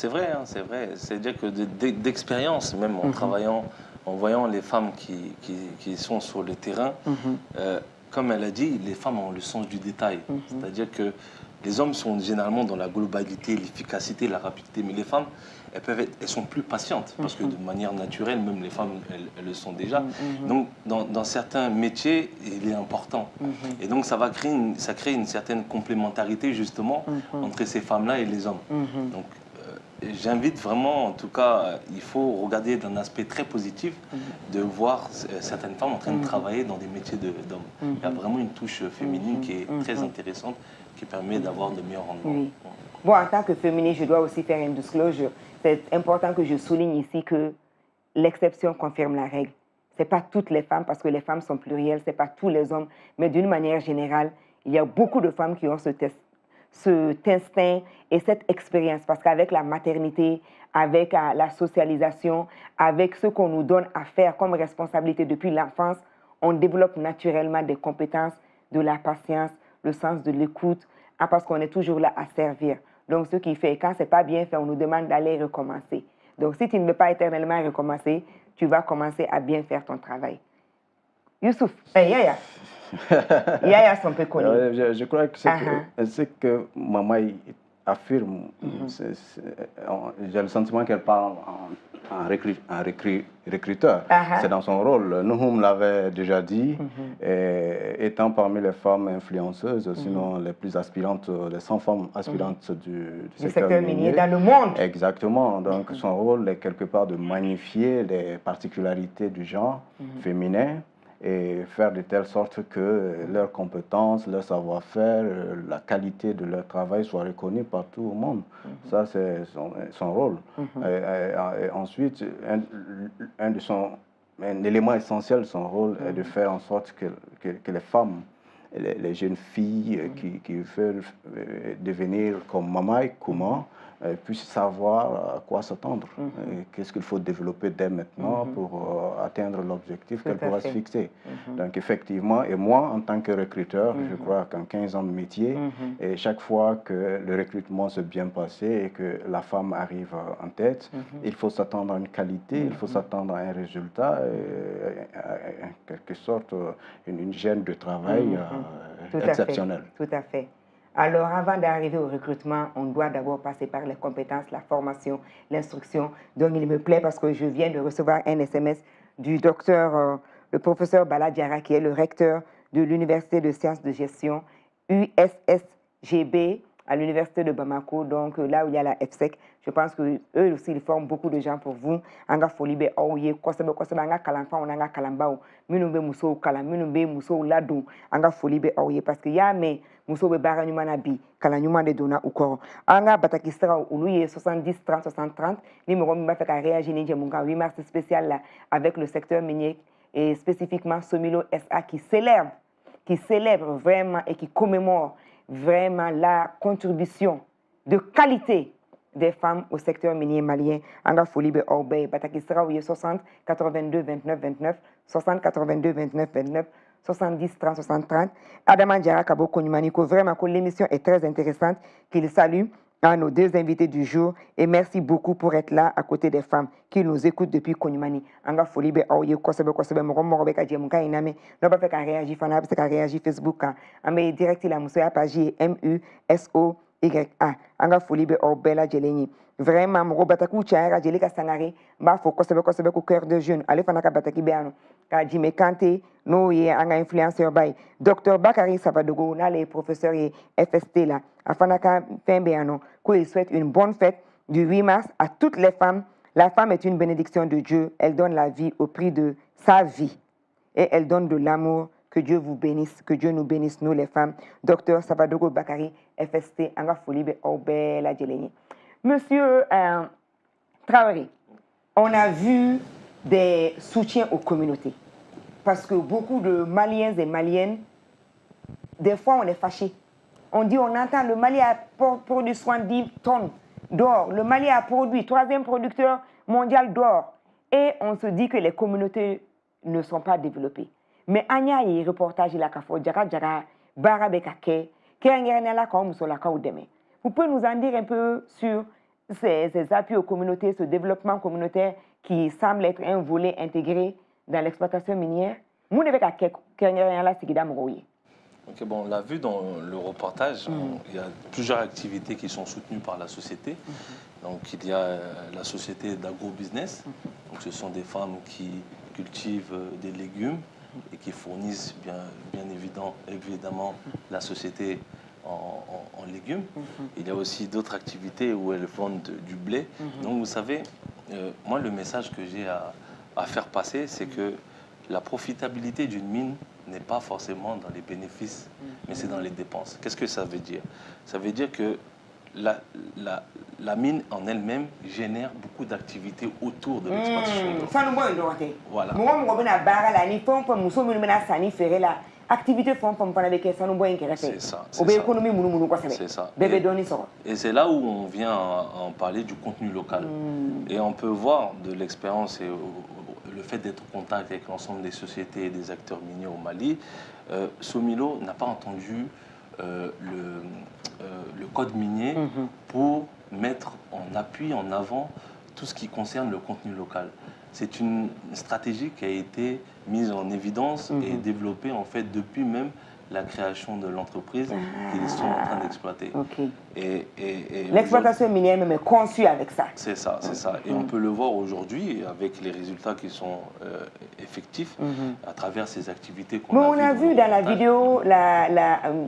vrai, c'est vrai. C'est-à-dire que d'expérience, même en travaillant, en voyant les femmes qui sont sur le terrain, comme elle a dit, les femmes ont le sens du détail. C'est-à-dire que les hommes sont généralement dans la globalité, l'efficacité, la rapidité, mais les femmes, elles sont plus patientes parce que de manière naturelle, même les femmes, elles le sont déjà. Donc, dans certains métiers, il est important. Et donc, ça crée une certaine complémentarité justement entre ces femmes-là et les hommes. Donc, j'invite vraiment, en tout cas, il faut regarder d'un aspect très positif de voir certaines femmes en train de travailler dans des métiers d'hommes. Il y a vraiment une touche féminine qui est très intéressante, qui permet d'avoir de meilleurs rendements. Oui. Bon, en tant que féministe, je dois aussi faire une disclosure. C'est important que je souligne ici que l'exception confirme la règle. Ce n'est pas toutes les femmes, parce que les femmes sont plurielles, ce n'est pas tous les hommes, mais d'une manière générale, il y a beaucoup de femmes qui ont cet instinct et cette expérience, parce qu'avec la maternité, avec la socialisation, avec ce qu'on nous donne à faire comme responsabilité depuis l'enfance, on développe naturellement des compétences, de la patience, le sens de l'écoute, parce qu'on est toujours là à servir. Donc, ce qui fait, quand ce n'est pas bien fait, on nous demande d'aller recommencer. Donc, si tu ne veux pas éternellement recommencer, tu vas commencer à bien faire ton travail. Youssouf, Yaya. Yaya sont peu connus. Je crois que ce que Mamaï affirme, j'ai le sentiment qu'elle parle en recruteur. C'est dans son rôle. Nouhoum l'avait déjà dit, étant parmi les femmes influenceuses, sinon les plus aspirantes, les 100 femmes aspirantes du secteur minier dans le monde. Exactement. Donc son rôle est quelque part de magnifier les particularités du genre féminin et faire de telle sorte que leurs compétences, leur savoir-faire, la qualité de leur travail soient reconnues partout au monde. Ça, c'est son rôle. Et ensuite, un élément essentiel de son rôle est de faire en sorte que les femmes, les jeunes filles qui veulent devenir comme Mamaï, comment puissent savoir à quoi s'attendre. Qu'est-ce qu'il faut développer dès maintenant pour atteindre l'objectif qu'elle pourra se fixer. Donc effectivement, et moi en tant que recruteur, je crois qu'en 15 ans de métier, et chaque fois que le recrutement s'est bien passé et que la femme arrive en tête, il faut s'attendre à une qualité, il faut s'attendre à un résultat, en quelque sorte une gêne de travail exceptionnelle. Tout à fait. Alors, avant d'arriver au recrutement, on doit d'abord passer par les compétences, la formation, l'instruction. Donc, il me plaît parce que je viens de recevoir un SMS du docteur, le professeur Bala Diarra, qui est le recteur de l'Université de sciences de gestion, USSGB, à l'Université de Bamako, donc là où il y a la FSEC. Je pense qu'eux aussi, ils forment beaucoup de gens pour vous. Anga folibe oye kosebe kosebe anga kalampa onanga kalambao minumbe muso kala minumbe muso ladu anga folibe oye parce que ya me muso be bara nyuma na bi kala nyuma de dona ukoro anga batakistra uluye 70 30 60 30 numéro mi ba fait réagir ninje munga 8 mars spécial là avec le secteur minier et spécifiquement Somilo SA qui célèbre vraiment et qui commémore vraiment la contribution de qualité des femmes au secteur minier malien. Anga Folibe Orbe, Batakistra, 60 82 29 29, 60 82 29 29, 70 30 60 30. Adama Diarra Kabo Konyumaniko, vraiment que l'émission est très intéressante, qu'il salue à nos deux invités du jour et merci beaucoup pour être là à côté des femmes qui nous écoutent depuis Konyumani. Anga Folibe Orbe, Kosebe Kosebe, Morobe Kadjemuka Iname, non pas fait qu'à réagir, Fanab, c'est qu'à réagir Facebook, mais direct il a moussé à page MUSO. YA anga folibe Orbela Jeleni vraiment mo bataku chaira jelika sangare ba fo kosebe ko cœur de jeune ale fanaka bataki beano ka Jimé Kanté no ye anga influenceur bay docteur Bakary Savadogo na les professeurs et FST là afanaka fembeano ko il souhaite une bonne fête du 8 mars à toutes les femmes. La femme est une bénédiction de Dieu, elle donne la vie au prix de sa vie et elle donne de l'amour. Que Dieu vous bénisse, que Dieu nous bénisse, nous les femmes. Docteur Savadogo Bakary, FST, Anga Folibe Obela Djeleni. Monsieur Traoré, on a vu des soutiens aux communautés. Parce que beaucoup de Maliens et Maliennes, des fois on est fâchés. On dit, on entend, le Mali a produit 70 tonnes d'or. Le Mali a produit, 3e producteur mondial d'or. Et on se dit que les communautés ne sont pas développées. Mais anya yi reportage la kafo jaka barabe kake kengere la ka muso la ka udeme. Vous pouvez nous en dire un peu sur ces appuis aux communautés, ce développement communautaire qui semble être un volet intégré dans l'exploitation minière. Mou devez kake kengere la sigida mroye. Ok, bon, on l'a vu dans le reportage, il y a plusieurs activités qui sont soutenues par la société. Donc il y a la société d'agro-business, donc ce sont des femmes qui cultivent des légumes et qui fournissent bien évidemment la société en légumes. Il y a aussi d'autres activités où elles vendent du blé. Donc vous savez, moi le message que j'ai à faire passer, c'est que la profitabilité d'une mine n'est pas forcément dans les bénéfices, mais c'est dans les dépenses. Qu'est-ce que ça veut dire? Ça veut dire que la mine en elle-même génère beaucoup d'activités autour de l'exploitation. Voilà. C'est ça. C'est ça. Et c'est là où on vient en parler du contenu local. Et on peut voir de l'expérience et le fait d'être en contact avec l'ensemble des sociétés et des acteurs miniers au Mali, Somilo n'a pas entendu le code minier pour mettre en appui, en avant, tout ce qui concerne le contenu local. C'est une stratégie qui a été mise en évidence et développée en fait depuis même la création de l'entreprise qu'ils sont en train d'exploiter. L'exploitation minière même est conçue avec ça. C'est ça, c'est ça. Et on peut le voir aujourd'hui avec les résultats qui sont effectifs à travers ces activités qu'on a vues. On a vu dans la vidéo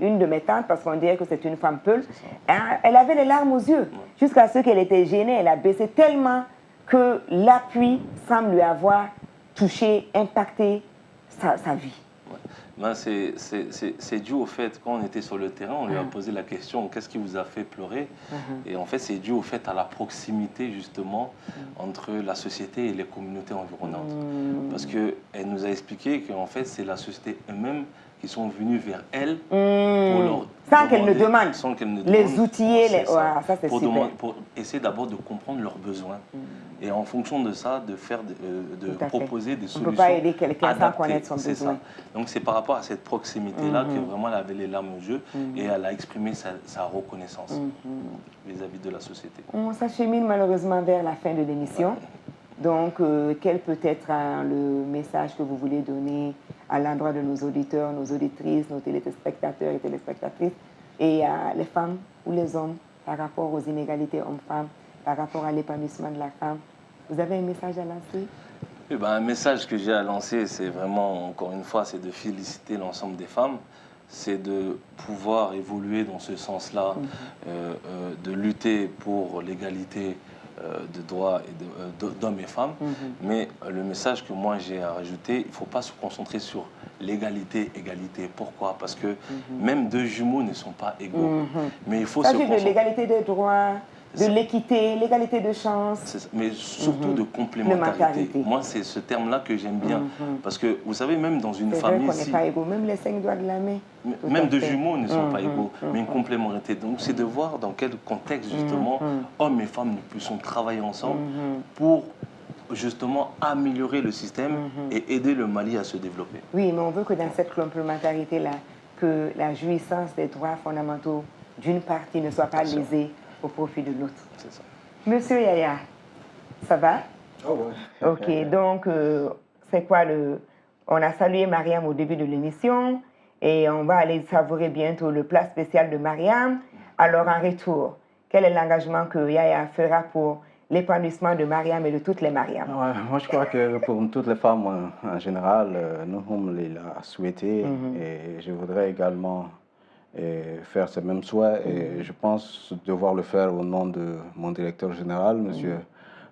une de mes tantes, parce qu'on dirait que c'est une femme peule, elle avait les larmes aux yeux, jusqu'à ce qu'elle était gênée. Elle a baissé tellement que l'appui semble lui avoir touché, impacté sa vie. Ben c'est dû au fait, quand on était sur le terrain, on lui a posé la question, qu'est-ce qui vous a fait pleurer? Et en fait, c'est dû au fait à la proximité, justement, entre la société et les communautés environnantes. Parce qu'elle nous a expliqué qu'en fait, c'est la société elle-même qui sont venus vers elles pour leur sans qu'elles ne demandent. Sans qu'elles ne les demandent. outiller, Ça, ça c'est super. Pour essayer d'abord de comprendre leurs besoins. Et en fonction de ça, de faire, de proposer des solutions. On ne peut pas aider quelqu'un sans connaître son besoin. Ça. Donc c'est par rapport à cette proximité-là que vraiment elle avait les larmes aux yeux et elle a exprimé sa reconnaissance vis-à-vis de la société. On s'achemine malheureusement vers la fin de l'émission. Donc quel peut être le message que vous voulez donner à l'endroit de nos auditeurs, nos auditrices, nos téléspectateurs et téléspectatrices et les femmes ou les hommes par rapport aux inégalités hommes-femmes, par rapport à l'épanouissement de la femme? Vous avez un message à lancer? Eh ben, un message que j'ai à lancer, c'est vraiment, encore une fois, c'est de féliciter l'ensemble des femmes, c'est de pouvoir évoluer dans ce sens-là, de lutter pour l'égalité de droits d'hommes et femmes. Mais le message que moi j'ai à rajouter, il ne faut pas se concentrer sur l'égalité. Pourquoi? Parce que même deux jumeaux ne sont pas égaux. Mais il faut se concentrer... de l'égalité des droits, de l'équité, l'égalité de chance. Mais surtout de complémentarité. Moi, c'est ce terme-là que j'aime bien. Parce que, vous savez, même dans une famille... C'est vrai qu'on n'est pas égaux, même les 5 doigts de la main. Même deux jumeaux ne sont pas égaux, mais une complémentarité. Donc, c'est de voir dans quel contexte, justement, hommes et femmes nous puissions travailler ensemble pour, justement, améliorer le système et aider le Mali à se développer. Oui, mais on veut que dans cette complémentarité-là, que la jouissance des droits fondamentaux d'une partie ne soit pas lésée au profit de l'autre. C'est ça. Monsieur Yaya, ça va? Oh ouais. Ok, donc c'est quoi On a salué Mariam au début de l'émission et on va aller savourer bientôt le plat spécial de Mariam. Alors en retour, quel est l'engagement que Yaya fera pour l'épanouissement de Mariam et de toutes les Mariam? Ouais, moi je crois que pour toutes les femmes en général, nous on les a souhaité et je voudrais également faire ce même souhait et je pense devoir le faire au nom de mon directeur général, M.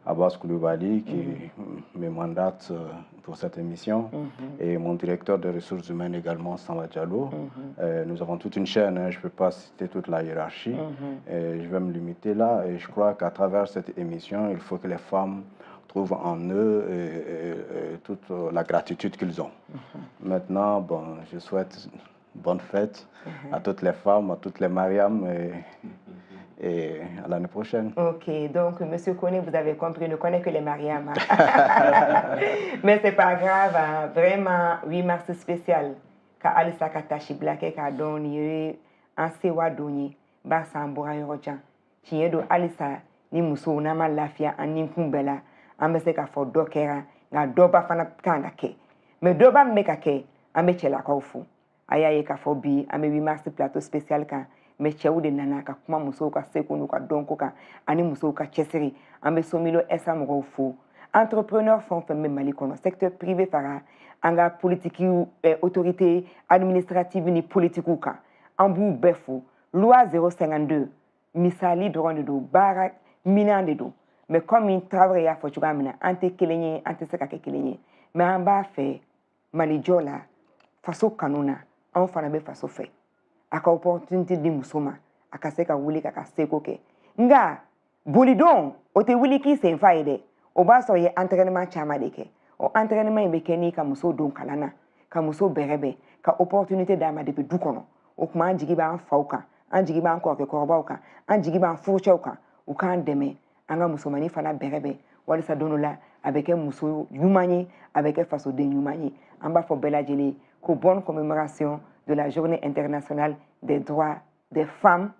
Abbas Koulibaly, qui me mandate pour cette émission, et mon directeur des ressources humaines également, Samba Diallo. Nous avons toute une chaîne, je ne peux pas citer toute la hiérarchie, et je vais me limiter là et je crois qu'à travers cette émission, il faut que les femmes trouvent en eux toute la gratitude qu'ils ont. Maintenant, bon, je souhaite bonne fête à toutes les femmes, à toutes les Mariam et à l'année prochaine. Ok, donc Monsieur Koné, vous avez compris, ne connaît que les Mariam. Mais c'est pas grave, hein. Vraiment, 8 mars spécial. Ka Alisa Katashi Blake ka doni en sewa doni ba sambura yorojan. Chiedo Alisa ni muso na ma lafia anin kumbela amese ka fo dokera na doba fana kanga ke. Me doba meka ke ame chela ka ufu. Ayaye ka fo bi ame 8 mars plateau spécial kan me chewu de nana ka kuma muso ka sekunu ka donko ka ani muso ka chesiri ame somilo esa mo ufu. Entrepreneurs font même Mali kono secteur privé fara anga politique autorité administrative ni politique ka ambu befu loi 052 misali drone do barak minande do mais comme il travaille à Fochuga mina ante kelenye ante seka kelenye mais en bas fait Mali jola faso kanuna en fana be faso fait aka opportunité di musoma aka seka wuli ka seko ke nga bolidon o te wuli ki se faide o ba so ye entraînement chama deke o entraînement be keni ka muso don kalana ka muso berebe ka opportunité da ma depuis du kono o kuma anjigi ba an fauka anjigi ba an ko ke korbauka anjigi ba an furchauka o kan deme anga muso mani fana berebe wali sa donola avec un muso yumani avec un faso de yumani amba fo bela jeli ko bonne commémoration de la journée internationale des droits des femmes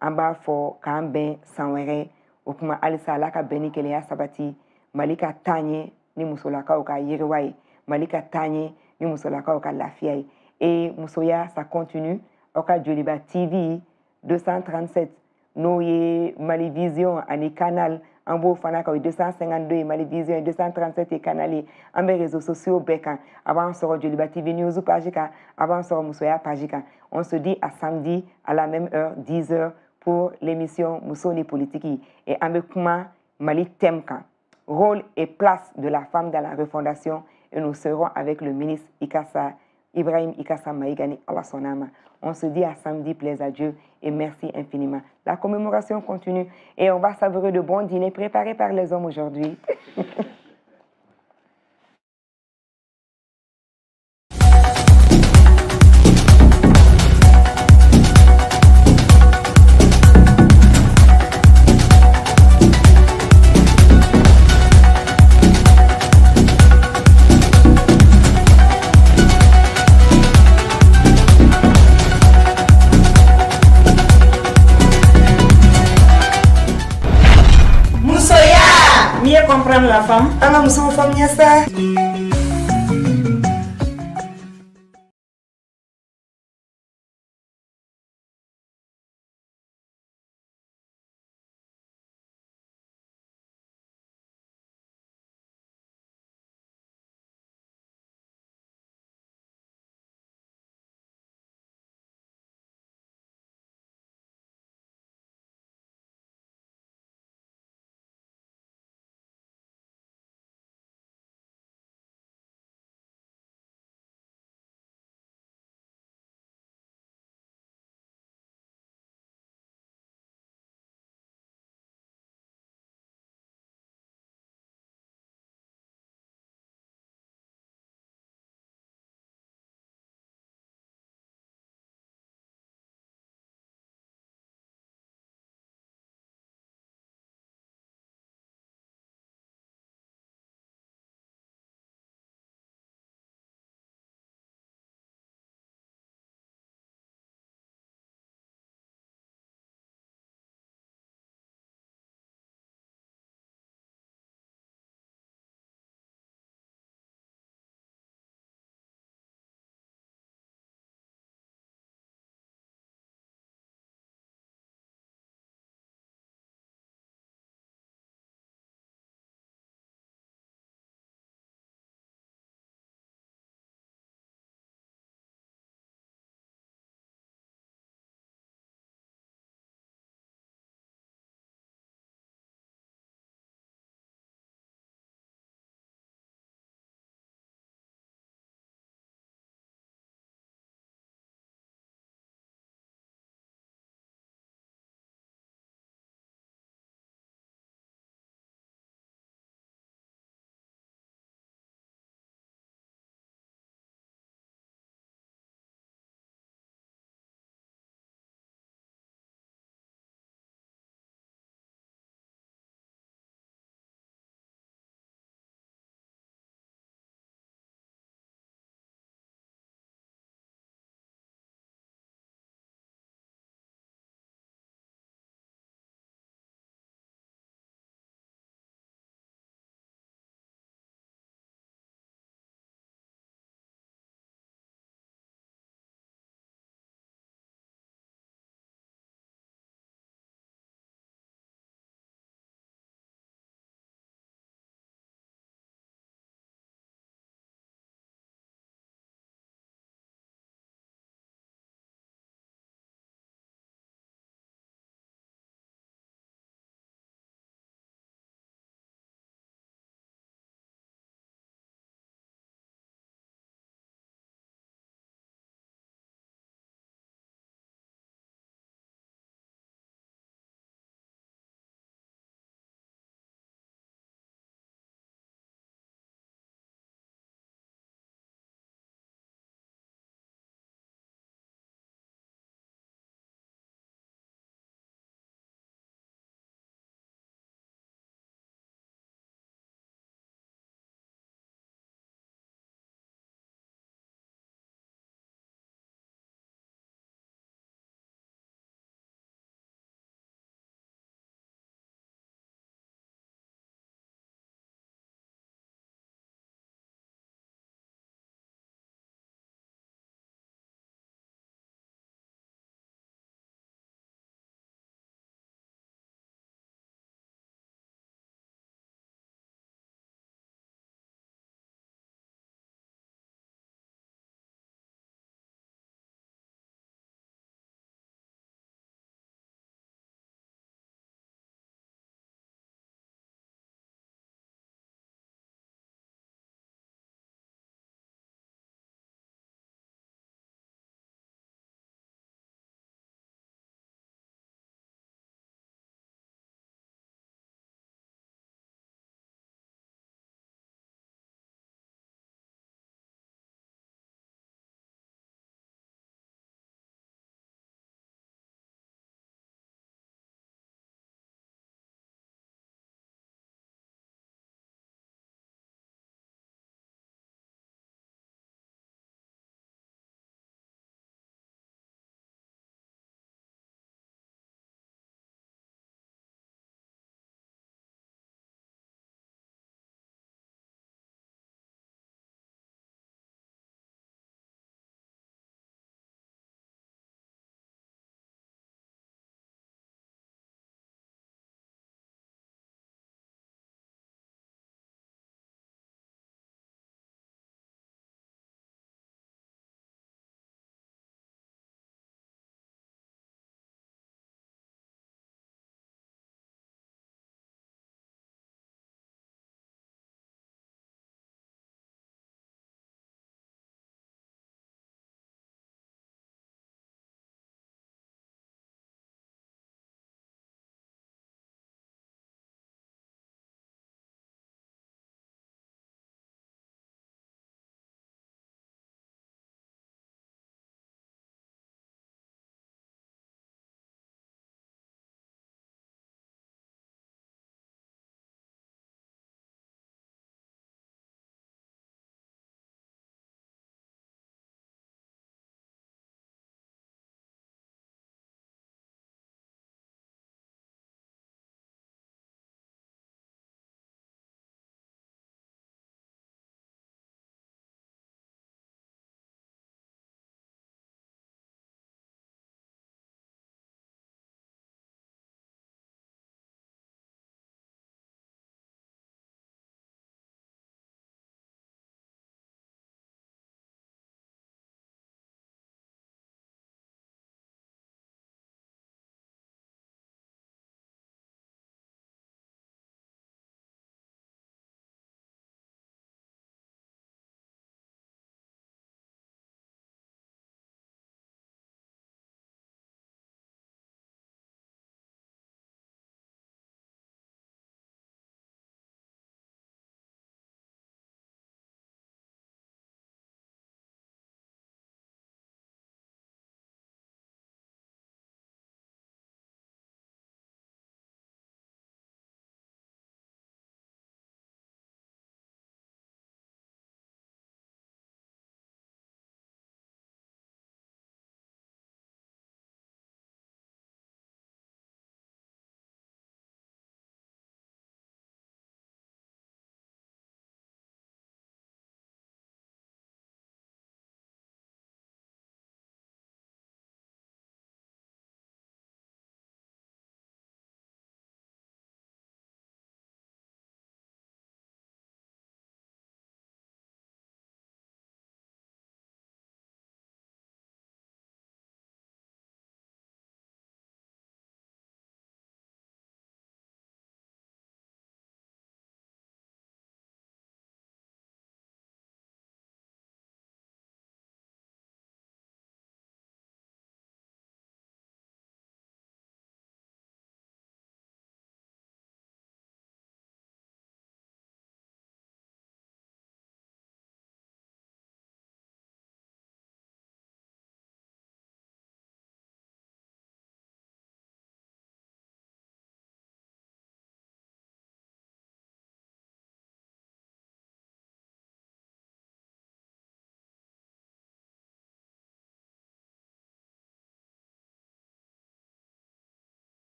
amba fo kambe sanwere o kuma alisa alaka beni kele ya sabati malika tanye ni musolaka oka yiriwai malika tanye ni musolaka oka lafiai et musoya ça continue oka Joliba TV 237 noye Malivision ani canal ambo fanaka 252 Malivision 237 et canali ambe réseaux sociaux beka avant sur Joliba TV News pagika avant sur musoya pagika on se dit à samedi à la même heure 10h pour l'émission Moussoni Politique et Amekuma Mali Temka, rôle et place de la femme dans la refondation. Et nous serons avec le ministre Ibrahim Ikassa Maïgani Alassonama. On se dit à samedi, plaise à Dieu et merci infiniment. La commémoration continue et on va savourer de bons dîners préparés par les hommes aujourd'hui. femme. An ka musow faamuya sa.